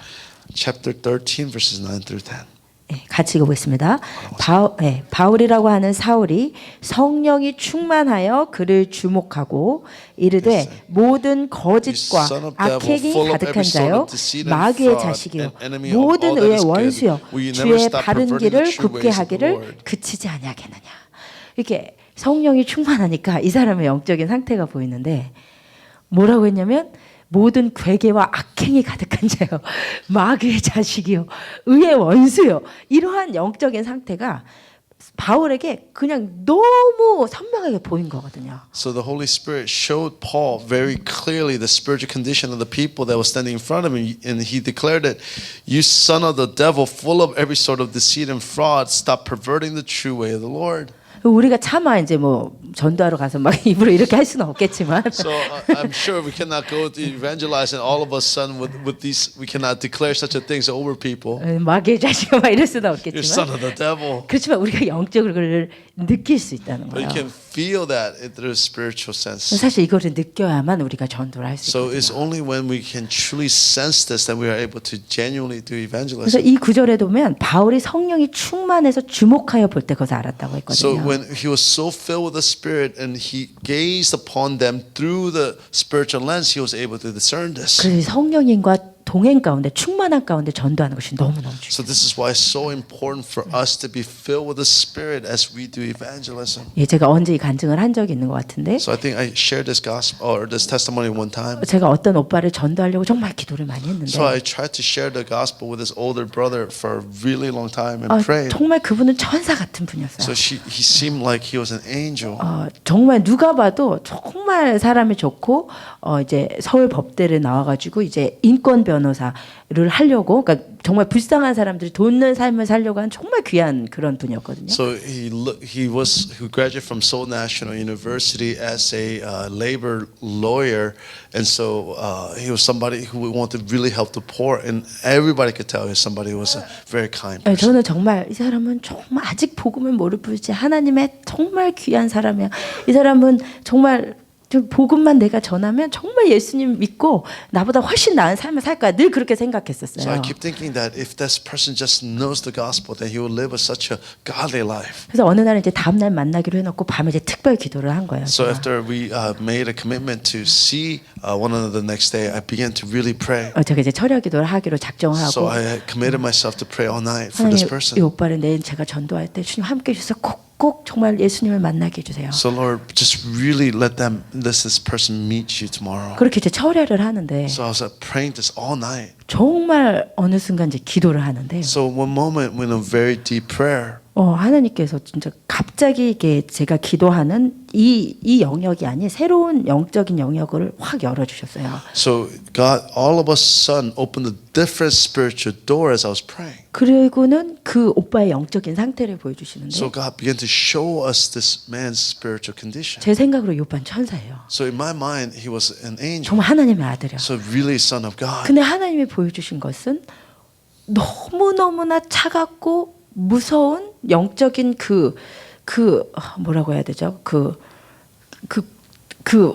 Chapter 13 verses 9 through 10. 예, 같이 읽어보겠습니다. 바울이라고 하는 사울이 성령이 충만하여 그를 주목하고 이르되 모든 거짓과 악행이 가득한 자요 마귀의 자식이요 모든 의의 원수요 주의 바른 길을 굽게 하기를 그치지 아니하겠느냐. 이렇게 성령이 충만하니까 이 사람의 영적인 상태가 보이는데 뭐라고 했냐면 모든 괴계와 악행이 가득한 자요, 마귀의 자식이요, 의의 원수요. 이러한 영적인 상태가 바울에게 그냥 너무 선명하게 보인 거거든요. So the Holy Spirit showed Paul very clearly the spiritual condition of the people that was standing in front of him, and he declared that, "You son of the devil, full of every sort of deceit and fraud, stop perverting the true way of the Lord." 우리가 차마 이제 뭐 전도하러 가서 막 입으로 이렇게 할 수는 없겠지만 So I'm sure we cannot go to evangelize, and all of a sudden with these, we cannot declare such a things over people. 마귀의 자식아 막 이럴 수는 You're son 없겠지만 of the devil. 그렇지만 우리가 영적으로 그걸 느낄 수 있다는 But you 거예요. can feel that through a spiritual sense. 사실 이거를 느껴야만 우리가 전도를 할 수 So it's 있거든요. only when we can truly sense this that we are able to genuinely do 그래서 evangelism. 이 구절에 보면 바울이 성령이 충만해서 주목하여 볼 때 그것을 알았다고 So 했거든요. when he was so filled with the Spirit and he gazed upon them through the spiritual lens, he was able to discern this. 그래서 성령님과 동행 가운데 충만한 가운데 전도하는 것이 너무너무 중요해요. So this is why it's so important for us to be filled with the Spirit as we do evangelism. 예, 제가 언제 이 간증을 한 적이 있는 것 같은데 So I think I shared this gospel or this testimony one time. 제가 어떤 오빠를 전도하려고 정말 기도를 많이 했는데 So I tried to share the gospel with his older brother for a really long time and prayed. 정말 그분은 천사 같은 So 분이었어요. he seemed like he was an angel. 정말 누가 봐도 정말 사람이 좋고 이제 서울 법대를 나와가지고 이제 인권 변호사를 하려고, 그러니까 정말 불쌍한 사람들이 돕는 삶을 살려고 한 정말 귀한 그런 분이었거든요. So he graduated from Seoul National University as a labor lawyer, and so he was somebody who wanted to really help the poor, and everybody could tell he was somebody who was a very kind person. 저는 정말 이 사람은 정말 아직 복음을 모르지 하나님의 정말 귀한 사람이야. 이 사람은 정말 좀 복음만 내가 전하면 정말 예수님 믿고 나보다 훨씬 나은 삶을 살 거야. 늘 그렇게 So I 생각했었어요. keep thinking that if this person just knows the gospel, then he will live a such a godly life. 그래서 어느 날 이제 다음 날 만나기로 해놓고 밤에 이제 특별 기도를 한 거예요. So 제가. after we made a commitment to see one another the next day, I began to really pray. 제가 이제 철야 기도를 하기로 작정하고 So I had committed myself to pray all night for this 하나님, 이 person. 오빠를 내일 제가 전도할 때 주님 함께 해주셔서 꼭 정말 예수님을 만나게 해주세요. So Lord, just really let this person meet you tomorrow. 그렇게 이제 철야를 하는데 So I was praying this all night. 정말 어느 순간 이제 기도를 하는데 So one moment in a very deep prayer, 하나님께서 진짜 갑자기 이게 제가 기도하는 이 영역이 아닌 새로운 영적인 영역을 확 열어주셨어요. so God all of a sudden opened a different spiritual door as I was praying. 그리고는 그 오빠의 영적인 상태를 보여주시는데 So God began to show us this man's spiritual condition. 제 생각으로 이 오빠는 천사예요. So in my mind, he was an angel. 정말 하나님의 아들이야. So really son of God. 근데 하나님이 보여주신 것은 너무너무나 차갑고 무서운 영적인 뭐라고 해야 되죠?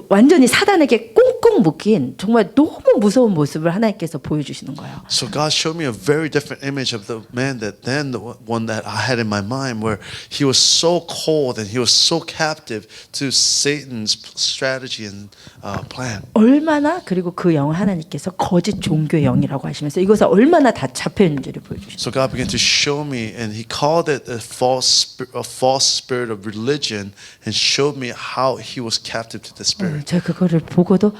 완전히 사단에게 꽁꽁 묶인 정말 너무 무서운 모습을 하나님께서 보여주시는 거예요. So God showed me a very different image of the man that then the one that I had in my mind, where he was so cold and he was so captive to Satan's strategy and plan. 얼마나 그리고 그 영을 하나님께서 거짓 종교의 영이라고 하시면서 이것을 얼마나 다 잡혀 있는지를 보여주시죠. So God began to show me, and He called it a false spirit of religion, and showed me how he was captive to the spirit. 제가 그거를 보고도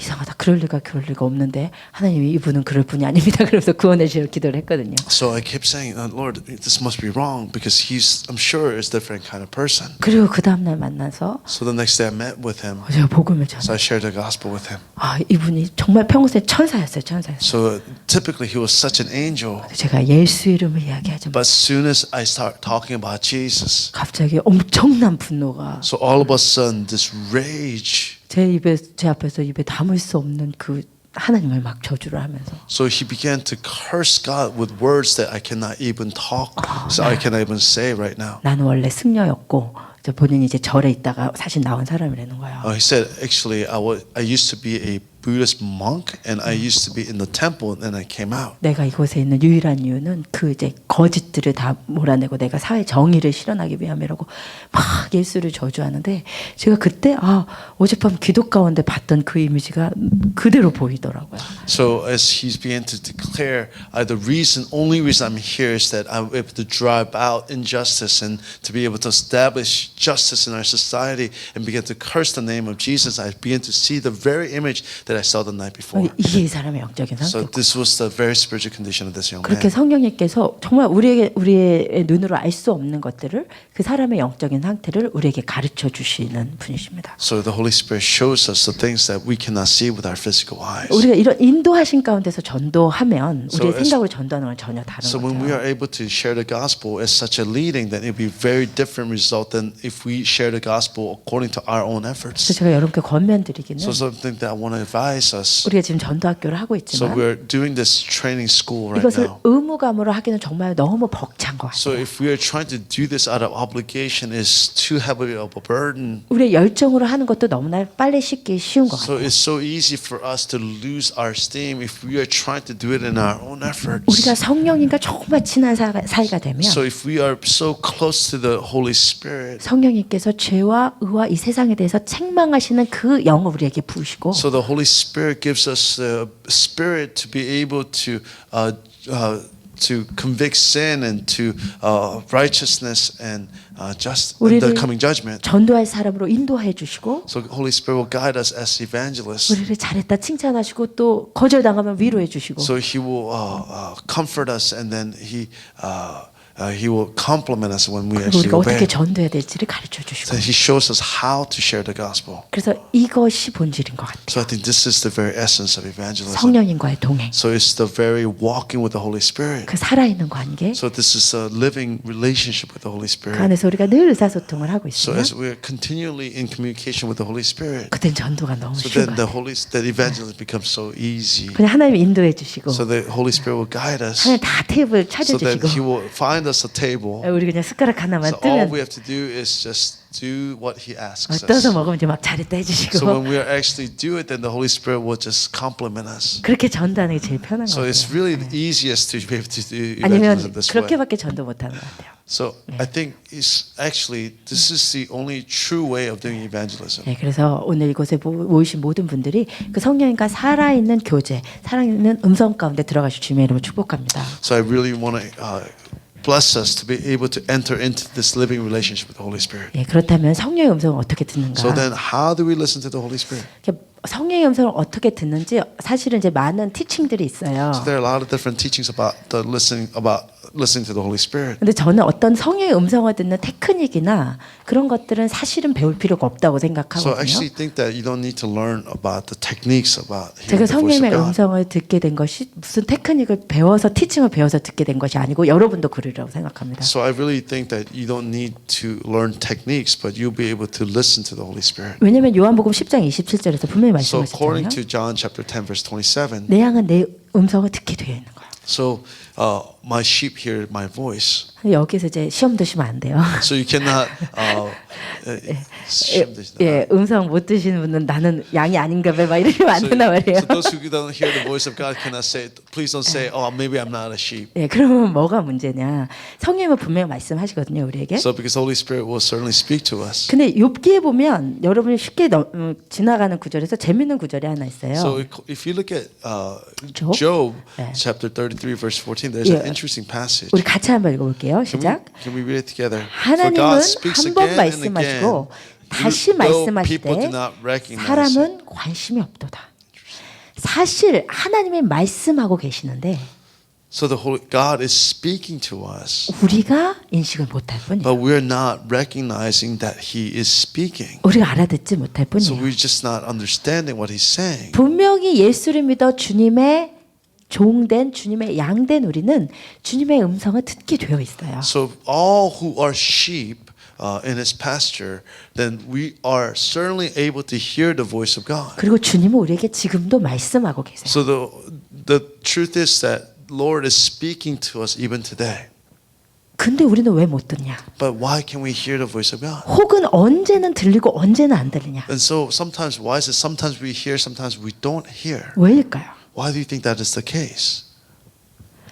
이상하다. 그럴 리가 없는데 하나님이 이분은 그럴 분이 아닙니다. 그래서 구원해 주시려 기도를 했거든요. So I kept saying, Lord, this must be wrong because I'm sure is different kind of person. 그리고 그 다음 날 만나서 So the next day I met with him. 제가 복음을 So 전해. I shared the gospel with him. 이분이 정말 평소에 천사였어요. So typically he was such an angel, 제가 예수 이름을 이야기하자면 but as soon as I start talking about Jesus, 갑자기 엄청난 분노가 so all of a sudden this rage. 제 앞에서 입에 담을 수 없는 그 하나님을 막 저주를 하면서. So he began to curse God with words that I cannot even talk, so I cannot even say right now. 나는 원래 승려였고 본인이 이제 절에 있다가 사실 나온 사람이라는 거예요. He said, actually, I used to be a Buddhist monk, and I used to be in the temple, and I came out. 내가 이곳에 있는 유일한 이유는 그 이제 거짓들을 다 몰아내고 내가 사회 정의를 실현하기 위함이라고 막 예수를 저주하는데 제가 그때 어젯밤 기도 가운데 봤던 그 이미지가 그대로 보이더라고요. So as he began to declare, the only reason I'm here is that I'm able to drive out injustice and to be able to establish justice in our society, and began to curse the name of Jesus. I began to see the very image that that I saw the night before. 이게 이 사람의 영적인 So 상태고. this was the very spiritual condition of this young 그렇게 man. 성령님께서 정말 우리의 눈으로 알 수 없는 것들을 그 사람의 영적인 상태를 우리에게 가르쳐 주시는 분이십니다. So the Holy Spirit shows us the things that we cannot see with our physical eyes. 우리가 이런 인도하신 가운데서 전도하면 So 우리의 as- 생각으로 전도하는 건 전혀 다른 So when we 거죠. are able to share the gospel as such a leading, then it will be very different result than if we share the gospel according to our own 그래서 efforts. 제가 여러분께 권면드리기는 So something that I want to advise us. 우리가 지금 전도학교를 하고 So 있지만 we're doing this training school right 이것을 now. 의무감으로 하기는 정말 너무 벅찬 것 So 같아요. if we are trying to do this out of obligation, is too heavy of a burden. 우리의 열정으로 하는 것도 너무나 빨리 쉽기 쉬운 것 So 같아요. it's so easy for us to lose our steam if we are trying to do it in our own efforts. 우리가 성령님과 정말 친한 사이가 되면 So if we are so close to the Holy Spirit, 성령님께서 죄와 의와 이 세상에 대해서 책망하시는 그 영을 우리에게 부으시고 so the Holy Spirit gives us the spirit to be able to convict sin and to righteousness and just and the 우리를 coming judgment. 전도할 사람으로 인도해 주시고 So the Holy Spirit will guide us as evangelists. 우리를 잘했다 칭찬하시고 또 거절당하면 위로해 주시고 So He will comfort us, and then He will compliment us when we 그리고 actually 우리가 어떻게 obey. 전도해야 될지를 가르쳐 주시고 So He shows us how to share the gospel. 그래서 이것이 본질인 것 같아요. So I think this is the very essence of evangelism. 성령님과의 동행, So it's the very walking with the Holy Spirit. 그 살아있는 관계, So this is a living relationship with the Holy 그 Spirit. 안에서 우리가 늘 의사소통을 하고 So 있으면 as we're continually in communication with the Holy Spirit, 그땐 전도가 너무 so 쉬운 then 거예요. that evangelism becomes so easy. 그냥 하나님이 인도해 주시고 So the Holy Spirit will guide us. 하나님 다 테이블 So that He 찾아주시고 will find us a table. 우리 그냥 숟가락 하나만 So all 뜨면 we have to do is just do what He asks 떠서 us. 먹으면 이제 막 잘했다 So 해주시고 when we are actually do it, then the Holy Spirit will just compliment us. 그렇게 전도하는 게 제일 편한 So 거예요. it's really the easiest to be able to do 아니면 evangelism this way. 그렇게밖에 전도 못하는 것 같아요. So I think it's actually this is the only true way of doing evangelism. 네, 그래서 오늘 이곳에 모이신 모든 분들이 그 성령님과 살아있는 교제, 살아있는 음성 가운데 들어가실 주님의 이름을 축복합니다. So I really want to bless us to be able to enter into this living relationship with the Holy Spirit. 예, 그렇다면 성령의 음성을 어떻게 듣는가? So then how do we listen to the Holy Spirit? 이렇게 성령의 음성을 어떻게 듣는지 사실은 이제 많은 티칭들이 있어요. So there are a lot of different teachings about listening to the Holy Spirit. 근데 저는 어떤 성령의 음성을 듣는 테크닉이나 그런 것들은 사실은 배울 필요가 없다고 So I 생각하거든요. actually think that you don't need to learn about the techniques about 제가 hearing the voice of 성령의 God. 음성을 듣게 된 것이 무슨 테크닉을 배워서 티칭을 배워서 듣게 된 것이 아니고 여러분도 그러리라고 생각합니다. So I really think that you don't need to learn techniques, but you'll be able to listen to the Holy Spirit. 왜냐하면 요한복음 10장 27절에서 분명히 So according 말씀하셨잖아요. to John chapter 10 verse 27, 내 양은 내 음성을 듣게 되어 있는 거예요. so my sheep hear my voice. 여기서 이제 시험 드시면 안 돼요. So you cannot 예, 음성 못 드시는 분은 나는 양이 아닌가 봐 막 이러면 안 So, 된단 말이에요. so those who don't hear the voice of God cannot say, please don't say, oh, maybe I'm not a sheep. 예, 그러면 뭐가 문제냐? 성령님은 분명히 말씀하시거든요, 우리에게. So because the Holy Spirit will certainly speak to us. 근데 욥기에 보면 여러분이 쉽게 지나가는 구절에서 재밌는 구절이 하나 있어요. So if you look at Job? Job 네. chapter 33 verse 14, there's 예. an interesting passage. 우리 같이 한번 읽어볼게요. 시작. Can we read it together? For 하나님은 God speaks 한 번 again and again, 말씀하시고 다시 though 말씀하실 people do 때 not recognize it. 사람은 관심이 없도다. 사실 하나님이 말씀하고 계시는데 So the Holy God is speaking to us, 우리가 인식을 못할 뿐이에요. but we're not recognizing that He is speaking. 우리가 알아듣지 못할 So 뿐이에요. we're just not understanding what He's saying. 분명히 예수를 믿어 주님의 종된 주님의 양된 우리는 주님의 음성을 듣게 되어 있어요. So all who are sheep in His pasture, then we are certainly able to hear the voice of God. 그리고 주님은 우리에게 지금도 말씀하고 계세요. So the truth is that Lord is speaking to us even today. 근데 우리는 왜 못 듣냐? But why can we hear the voice of God? 혹은 언제는 들리고 언제는 안 들리냐? And so sometimes why is it sometimes we hear, sometimes we don't hear? 왜일까요? Why do you think that is the case?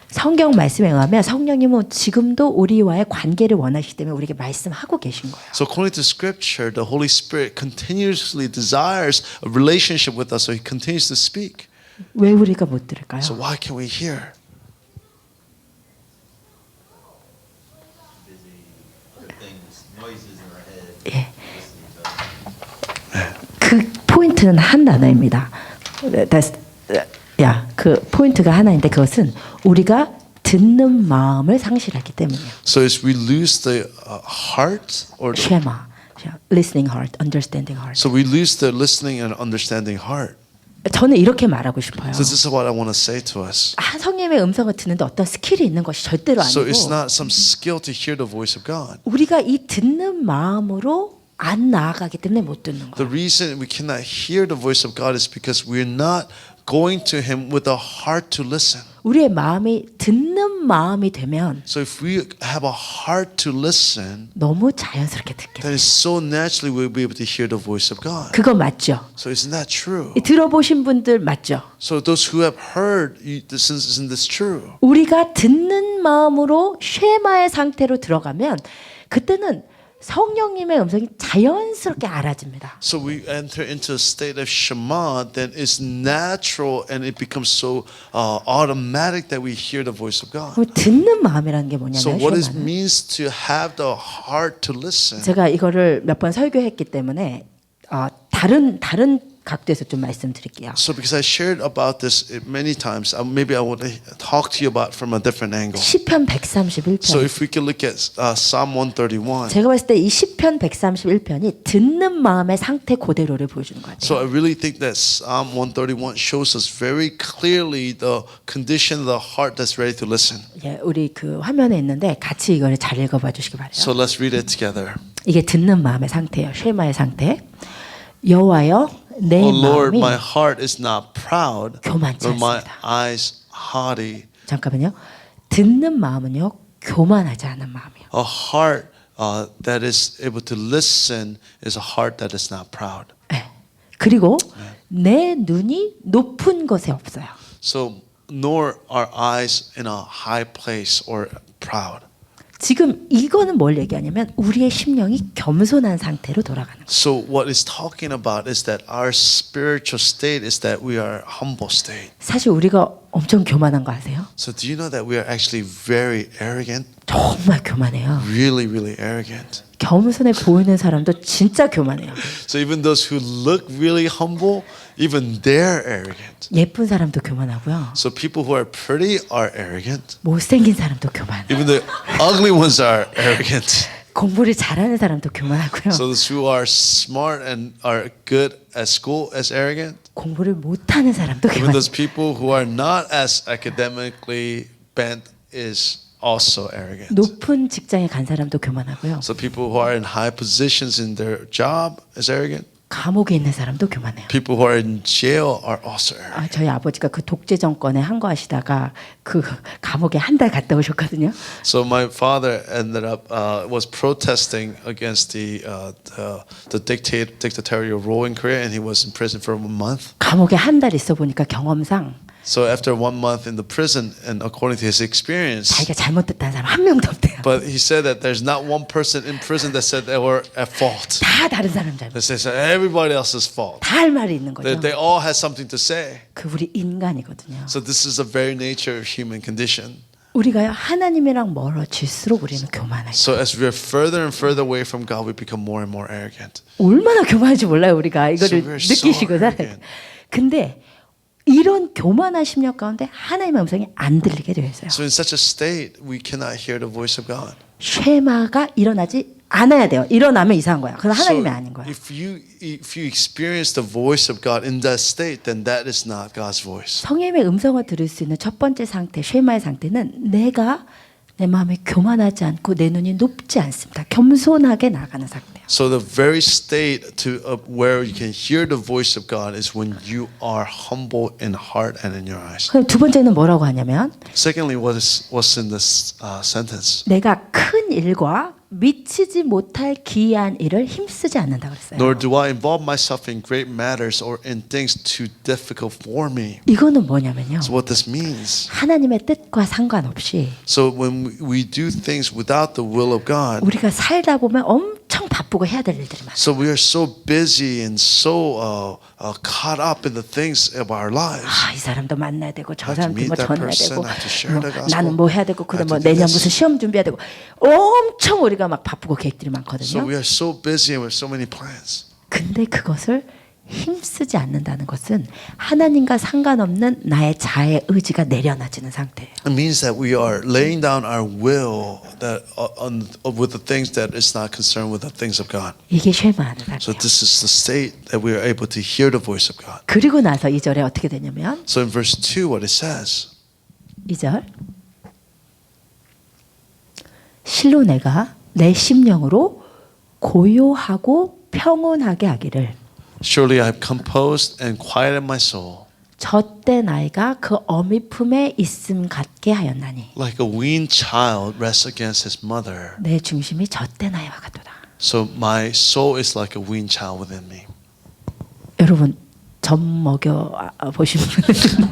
성경 말씀에 의하면 성령님은 지금도 우리와의 관계를 원하시기 때문에 우리에게 말씀하고 계신 거예요. So according to Scripture, the Holy Spirit continuously desires a relationship with us, so He continues to speak. 왜 우리가 못 들을까요? So why can we hear? 예. 그 포인트는 한 단어입니다. 그 포인트가 하나인데 그것은 우리가 듣는 마음을 상실하기 때문이에요. So as we lose the heart, or 쉐마, listening heart, understanding heart. so we lose the listening and understanding heart. 저는 이렇게 말하고 싶어요. So this is what I want to say to us. 성령의 음성을 듣는데 어떤 스킬이 있는 것이 절대로 So 아니고 it's not some skill to hear the voice of God. 우리가 이 듣는 마음으로 안 나아가기 때문에 못 듣는 The 거예요. reason we cannot hear the voice of God is because we're not going to Him with a heart to listen. 우리의 마음이 듣는 마음이 되면 So if we have a heart to listen, 너무 자연스럽게 듣게 then 돼요. it's so naturally we'll be able to hear the voice of God. 그거 맞죠? So isn't that true? 들어보신 분들 맞죠? So those who have heard, isn't this true? 우리가 듣는 마음으로 쉐마의 상태로 들어가면 그때는 성령님의 음성이 자연스럽게 알아집니다. So we enter into a state of Shema, then it's natural and it becomes so automatic that we hear the voice of God. 그럼 듣는 마음이라는 게 뭐냐면 So what it 쉐마는 means to have the heart to listen. 제가 이거를 몇 번 설교했기 때문에 다른 각도에서 좀 말씀드릴게요. So because I shared about this many times, maybe I want to talk to you about from a different angle. 시편 131편. So if we can look at Psalm 131. 제가 봤을 때 이 시편 131편이 듣는 마음의 상태 그대로를 보여주는 것 So 같아요. I really think that Psalm 131 shows us very clearly the condition of the heart that's ready to listen. 예, 우리 그 화면에 있는데 같이 이거를 잘 읽어봐 주시기 바래요. So let's read it together. 이게 듣는 마음의 상태예요. 쉐마의 상태. 여호와여 내 Oh Lord, 마음이 my heart is not proud, 교만치 nor my 않습니다. eyes haughty. 잠깐만요. 듣는 마음은요 교만하지 않은 마음이에요. A heart that is able to listen is a heart that is not proud. 네. 그리고 내 눈이 높은 곳에 없어요. So nor are eyes in a high place or proud. 지금 이거는 뭘 얘기하냐면 우리의 심령이 겸손한 상태로 돌아가는 거예요. So what it's talking about is that our spiritual state is that we are humble state. 사실 우리가 엄청 교만한 거 아세요? So do you know that we are actually very arrogant? 정말 교만해요. Really, really arrogant. 겸손해 보이는 사람도 진짜 교만해요. So even those who look really humble, even they're arrogant. 예쁜 사람도 교만하고요. So people who are pretty are arrogant. 못생긴 사람도 교만해요. Even the ugly ones are arrogant. 공부를 잘하는 사람도 교만하고요. So those who are smart and are good at school is arrogant. 공부를 못하는 사람도 Even 교만해요. those people who are not as academically bent is also arrogant. 높은 직장에 간 사람도 교만하고요. So people who are in high positions in their job is arrogant. 감옥에 있는 사람도 교만해요. People who are in jail are also arrogant. 저희 아버지가 그 독재 정권에 항거하시다가 그 감옥에 한 달 갔다 오셨거든요. So my father ended up was protesting against the dictatorial rule in Korea, and he was in prison for 1 month. 감옥에 한 달 있어 보니까 경험상 So after 1 month in the prison, and according to his experience, 자기가 잘못됐다는 사람 한 명도 없대요. but he said that there's not one person in prison that said they were at fault. 다 다른 사람 잘못. They said everybody else's fault. 다 할 말이 있는 거죠. That they all had something to say. 그 우리 인간이거든요. So this is the very nature of human condition. 우리가 하나님이랑 멀어질수록 우리는 교만해요. So as we're further and further away from God, we become more and more arrogant. 얼마나 교만한지 몰라요 우리가 이거를 So we're so 느끼시고 살아요. arrogant. 근데 이런 교만한 심령 가운데 하나님의 음성이 안 들리게 되어 있어요. So in such a state, we cannot hear the voice of God. 쉐마가 일어나지 않아야 돼요. 일어나면 이상한 거야. 그건 So 하나님이 아닌 거야. if you experience the voice of God in that state, then that is not God's voice. 성령의 음성을 들을 수 있는 첫 번째 상태, 쉐마의 상태는 내가 내 마음이 교만하지 않고 내 눈이 높지 않습니다. 겸손하게 나가는 상태예요. So the very state where you can hear the voice of God is when you are humble in heart and in your eyes. 그럼 두 번째는 뭐라고 하냐면 Secondly, what's in this sentence? 내가 큰 일과 미치지 못할 기이한 일을 힘쓰지 않는다 그랬어요. Nor do I involve myself in great matters or in things too difficult for me. 이거는 뭐냐면요. So what this means. 하나님의 뜻과 상관없이 So when we do things without the will of God, 우리가 살다 보면 엄청 바쁘고 해야 될 일들이 많아요. so we are so busy and so caught up in the things of our lives. 이 사람도 만나야 되고 저 I have to 사람도 meet 뭐 that 전해야 person, 되고 I have to share the gospel. 나는 뭐 해야 되고 I 그다음 have 뭐 to do 내년 this. 무슨 시험 준비해야 되고 엄청 우리가 막 바쁘고 계획들이 So 많거든요. we are so busy and with so many plans. 근데 그것을 힘쓰지 않는다는 것은 하나님과 상관없는 나의 자의 의지가 내려놔지는 상태예요. It means that we are laying down our will that with the things that is not concerned with the things of God. 이게 쉐마하는 So 상태예요. this is the state that we are able to hear the voice of God. 그리고 나서 2절에 어떻게 되냐면 So in verse 2 what it says, 2절 실로 내가 내 심령으로 고요하고 평온하게 하기를 surely I have composed and quieted my soul 젖대 나이가 그 어미 품에 있음 같게 하였나니 like a weaned child rests against his mother. 내 중심이 젖대 나이와 같도다. So my soul is like a weaned child within me. 여러분 젖 먹여 보신 분은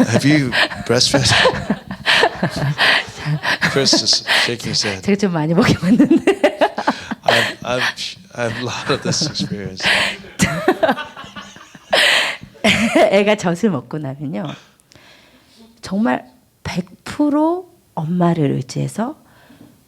Have you breastfed? Chris is shaking his head. 제가 좀 많이 먹여봤는데 I have a lot of this experience. 애가 젖을 먹고 나면요 정말 100% 엄마를 의지해서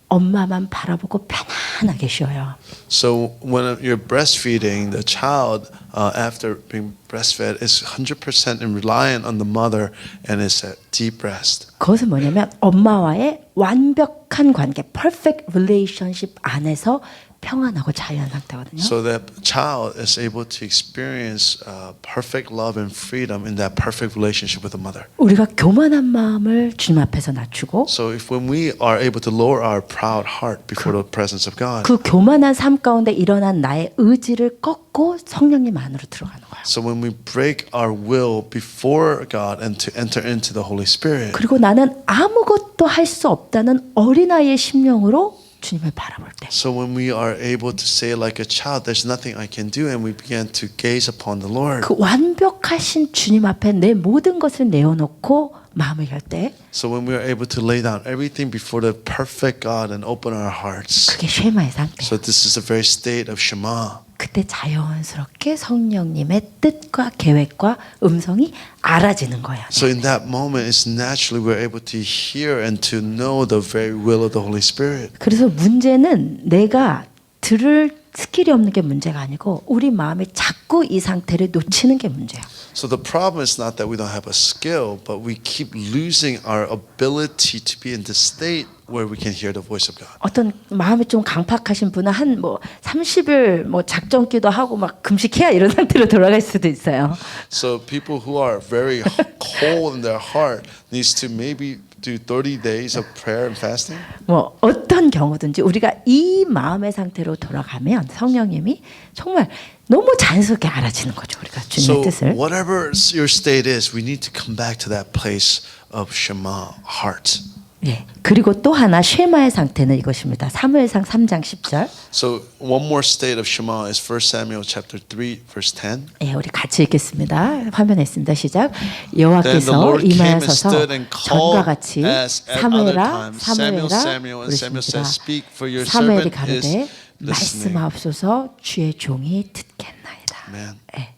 엄마만 바라보고 편안하게 쉬어요. So when you're breastfeeding, the child after being breastfed is 100% reliant on the mother and is at deep rest. 그것은 뭐냐면 엄마와의 완벽한 관계, perfect relationship 안에서 평안하고 자유한 상태거든요. So that child is able to experience perfect love and freedom in that perfect relationship with the mother. 우리가 교만한 마음을 주님 앞에서 낮추고 So if when we are able to lower our proud heart before the presence of God, 그 교만한 삶 가운데 일어난 나의 의지를 꺾고 성령님 안으로 들어가는 거예요. so when we break our will before God and to enter into the Holy Spirit, 그리고 나는 아무것도 할 수 없다는 어린아이의 심령으로 주님을 바라볼 때 so when we are able to say like a child, there's nothing I can do, and we begin to gaze upon the Lord. 그 완벽하신 주님 앞에 내 모든 것을 내어놓고 마음을 열 때 So when we are able to lay down everything before the perfect God and open our hearts, 그게 쉐마의 상태예요. so this is the very state of Shema. 그때 자연스럽게 성령님의 뜻과 계획과 음성이 알아지는 거야. So in that moment, it's naturally we're able to hear and to know the very will of the Holy Spirit. 그래서 문제는 내가 들을 스킬이 없는 게 문제가 아니고 우리 마음이 자꾸 이 상태를 놓치는 게 문제야. So the problem is not that we don't have a skill, but we keep losing our ability to be in the state where we can hear the voice of God. 어떤 마음이 좀 강팍하신 분은 한 뭐 30일 뭐 작정기도 하고 막 금식해야 이런 상태로 돌아갈 수도 있어요. So people who are very cold in their heart needs to maybe do 30 days of prayer and fasting. 뭐 어떤 경우든지 우리가 이 마음의 상태로 돌아가면 성령님이 정말 너무 자연스럽게 알아지는 거죠. 우리가 주님의 So 뜻을. whatever your state is, we need to come back to that place of Shema heart. 예. 그리고 또 하나 쉐마의 상태는 이것입니다. 사무엘상 3장 10절. So one more state of Shema is 1 Samuel chapter 3 verse 10. 예, 우리 같이 읽겠습니다. 화면에 있습니다. 시작. Then the 여호와께서 Lord came and 임하여서 stood and 전과 called 같이 as at other 사무엘아 times. Samuel, 사무엘아 Samuel, and Samuel 부르시니라. said, Speak, for your 사무엘이 servant 가로되 is listening. 말씀하옵소서 주의 종이 듣겠나이다. Amen. 예.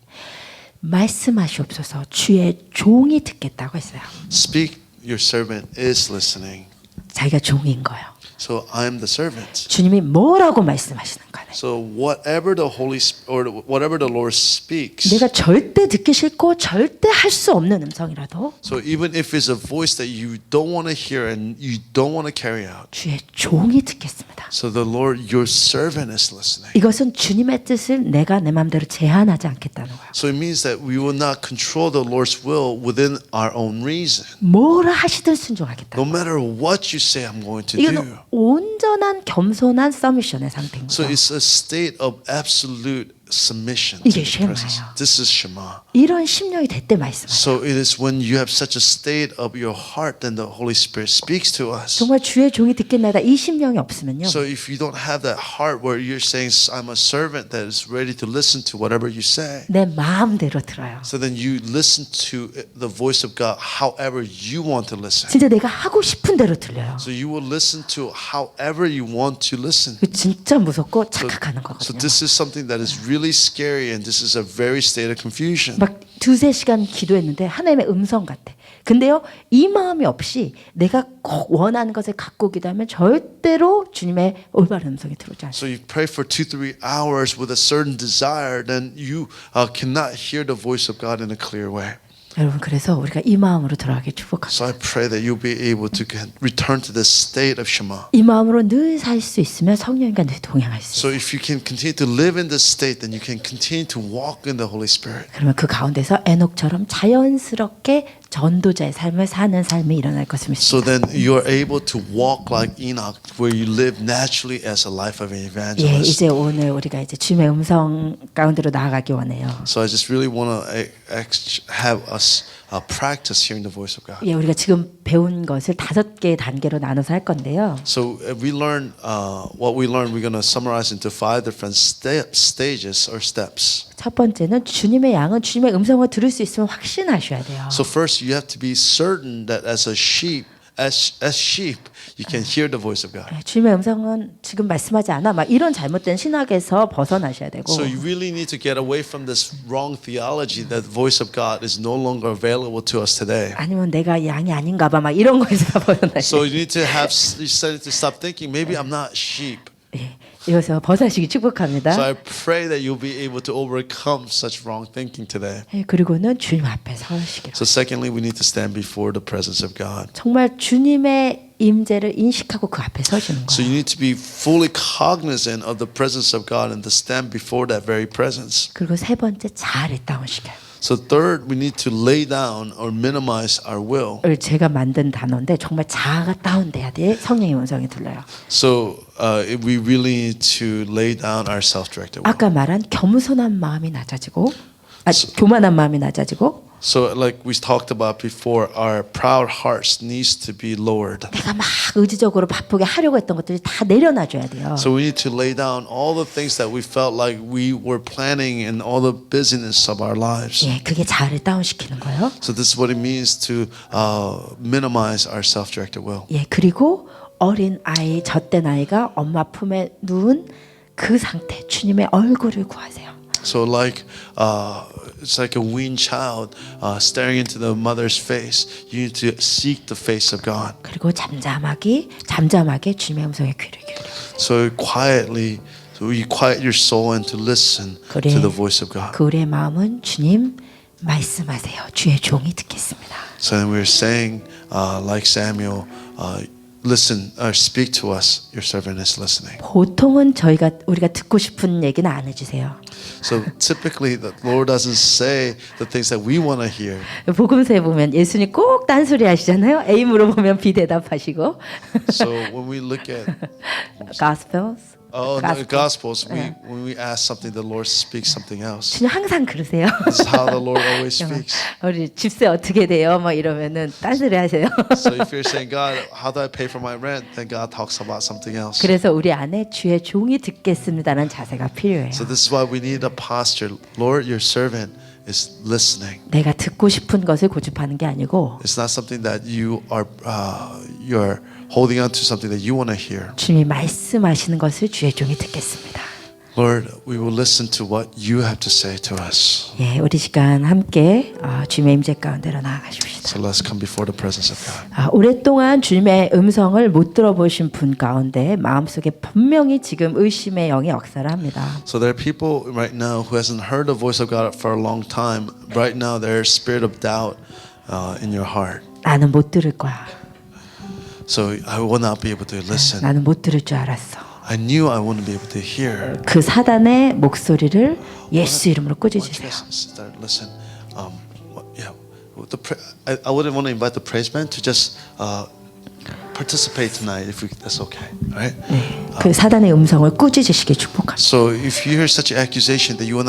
말씀하시옵소서 주의 종이 듣겠다고 했어요. Speak, your servant is listening. 자기가 종인 거예요. So I'm the servant. 주님이 뭐라고 말씀하시는 거네. So whatever the Holy or whatever the Lord speaks. 내가 절대 듣기 싫고 절대 할 수 없는 음성이라도 So even if it's a voice that you don't want to hear and you don't want to carry out. 주의 종이 듣겠습니다. So the Lord, your servant is listening. 이것은 주님의 뜻을 내가 내 마음대로 제한하지 않겠다는 거예요. So it means that we will not control the Lord's will within our own reason. 뭐라 하시든 순종하겠다. No matter what you say, I'm going to 이건 do. 온전한 겸손한 서미션의 상태인 So 거죠. it's a state of absolute submission to 이게 the presence. 쉐마예요. This is Shema. 이런 심령이 될 때 말씀하세요. So it is when you have such a state of your heart, then the Holy Spirit speaks to us. 정말 주의 종이 듣겠나이다. 이 심령이 없으면요. So if you don't have that heart where you're saying, I'm a servant that is ready to listen to whatever you say, 내 마음대로 들어요. so then you listen to the voice of God however you want to listen. 진짜 내가 하고 싶은 대로 들려요. So you will listen to however you want to listen. 그 진짜 무섭고 So, 착각하는 so 거거든요. this is something that is really scary, and this is a very state of confusion. 막 두세 시간 기도했는데 하나님의 음성 같아. 근데요, 이 마음이 없이 내가 꼭 원하는 것을 갖고 기도하면 절대로 주님의 올바른 음성이 들어오지 않아요. So you pray for 2-3 hours with a certain desire, then you cannot hear the voice of God in a clear way. 여러분, 그래서 우리가 이 마음으로 돌아가길 축복합니다. So I pray that you'll be able to return to this state of Shema. 이 마음으로 늘 살 수 있으면 성령과 늘 동행할 수 So 있어요. if you can continue to live in this state, then you can continue to walk in the Holy Spirit. 그러면 그 가운데서 에녹처럼 자연스럽게 전도자의 삶을 사는 삶이 일어날 것을 So 믿습니다. then you are able to walk like Enoch, where you live naturally as a life of an 예, evangelist. 이제 오늘 우리가 이제 주님의 음성 가운데로 나아가기 원해요. So I just really want to have us practice hearing the voice of God. 예, 우리가 지금 배운 것을 5개의 단계로 나눠서 할 건데요. So we learn what we learned. We're going to summarize into 5 different stages or steps. 첫 번째는 주님의 양은 주님의 음성을 들을 수 있으면 확신하셔야 돼요. So first, you have to be certain that as sheep, you can hear the voice of God. 예, 주님의 음성은 지금 말씀하지 않아. 막 이런 잘못된 신학에서 벗어나셔야 되고. So you really need to get away from this wrong theology that the voice of God is no longer available to us today. 아니면 내가 양이 아닌가 봐. 막 이런 거에서 벗어나셔야 So 돼요. you need to stop thinking maybe I'm not sheep. 예, 이어서 벗어나시기 축복합니다. So I pray that you'll be able to overcome such wrong thinking today. 예, 그리고는 주님 앞에 서시기로. So secondly, we need to stand before the presence of God. 정말 주님의 임재를 인식하고 그 앞에 서시는 So 거예요. you need to be fully cognizant of the presence of God and to stand before that very presence. 그리고 세 번째, 자아를 다운시켜요. So third, we need to lay down or minimize our will. 제가 만든 단어인데 정말 자아가 다운돼야 돼. 성령의 음성이 들려요. So we really need to lay down our self-directed will. 아까 말한 겸손한 마음이 낮아지고, 교만한 마음이 낮아지고, So like we talked about before, our proud hearts needs to be lowered. 내가 막 의지적으로 바쁘게 하려고 했던 것들이 다 내려놔줘야 돼요. So we need to lay down all the things that we felt like we were planning and all the busyness of our lives. 예, 그게 자아를 다운시키는 거예요. So this is what it means to minimize our self-directed will. 예, 그리고 어린 아이, 젖된 아이가 엄마 품에 누운 그 상태, 주님의 얼굴을 구하세요. So like it's like a weaned child staring into the mother's face. You need to seek the face of God. 그리고 잠잠하게 주님의 음성에 귀를 기울여. So quietly, so you quiet your soul and to listen 그래, to the voice of God. 그 우리의 마음은 주님 말씀하세요. 주의 종이 듣겠습니다. So then we're saying, like Samuel, listen or speak to us. Your servant is listening. 보통은 우리가 듣고 싶은 얘기는 안 해주세요. So typically, the Lord doesn't say the things that we want to hear. 복음서에 보면 예수님 꼭 딴소리 하시잖아요. A 물어보면 B 대답하시고. So when we look at Gospels. no, Gospels, when we ask something, the Lord speaks something else. 주님 항상 그러세요. This is how the Lord always speaks. 우리 집세 어떻게 돼요? 뭐 이러면은 딴소리 하세요. So if you're saying, God, how do I pay for my rent? Then God talks about something else. 그래서 우리 안에 주의 종이 듣겠습니다라는 자세가 필요해요. So this is why we need a posture. Lord, your servant is listening. 내가 듣고 싶은 것을 고집하는 게 아니고 It's not something that you're holding on to something that you want to hear. 주님이 말씀하시는 것을 주의 종이 듣겠습니다. Lord, we will listen to what you have to say to us. 예, 우리 시간 함께 주님의 임재 가운데로 나아가십시다. So let's come before the presence of God. 오랫동안 주님의 음성을 못 들어보신 분 가운데 마음속에 분명히 지금 의심의 영이 역사를 합니다. So there are people right now who hasn't heard the voice of God for a long time. Right now, there's spirit of doubt in your heart. 나는 못 들을 거야. So I will not be able to listen. 나는 못 들을 줄 알았어. I knew I wouldn't be able to hear. 그 사단의 목소리를 예수 이름으로 Why don't you 꾸짖으세요. guys start listen? I wouldn't want to invite the praise band to just participate tonight if that's okay. All right? 네, 그 사단의 음성을 꾸짖으시길 축복합니다. So if you hear such an accusation that you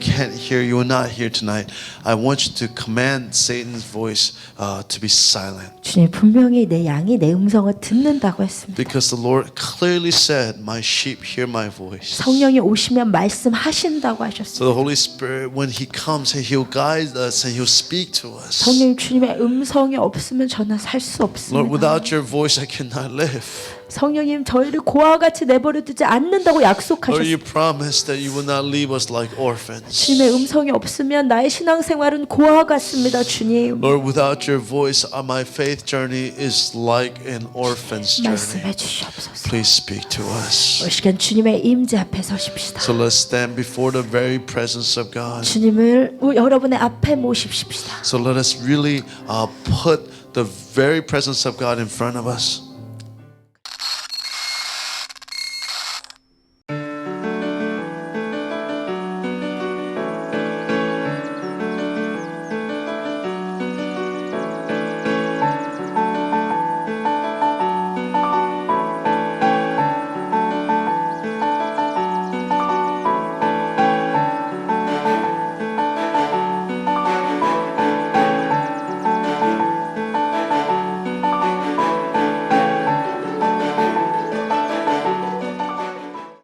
can't hear, you will not hear tonight, I want you to command Satan's voice to be silent. 주님 분명히 내 양이 내 음성을 듣는다고 했습니다. Because the Lord clearly said, "My sheep hear my voice." 성령이 오시면 말씀하신다고 하셨습니다. So the Holy Spirit, when He comes, He'll guide us and He'll speak to us. 성령 주님의 음성이 없으면 저는 살 수 Lord, 없습니다. Lord, without your voice, I cannot live. 성령님 저희를 고아와 같이 내버려 두지 않는다고 Lord, 약속하셨습니다. you promised that you will not leave us like orphans. 주님의 음성이 없으면 나의 신앙생활은 고아와 같습니다. 주님 Lord, without your voice, my faith journey is like an orphan's journey. 말씀해 주시옵소서. Please speak to us. 이 시간 주님의 임재 앞에 서십시다. So let's stand before the very presence of God. 주님을 여러분의 앞에 모십시다. So let us really put the very presence of God in front of us.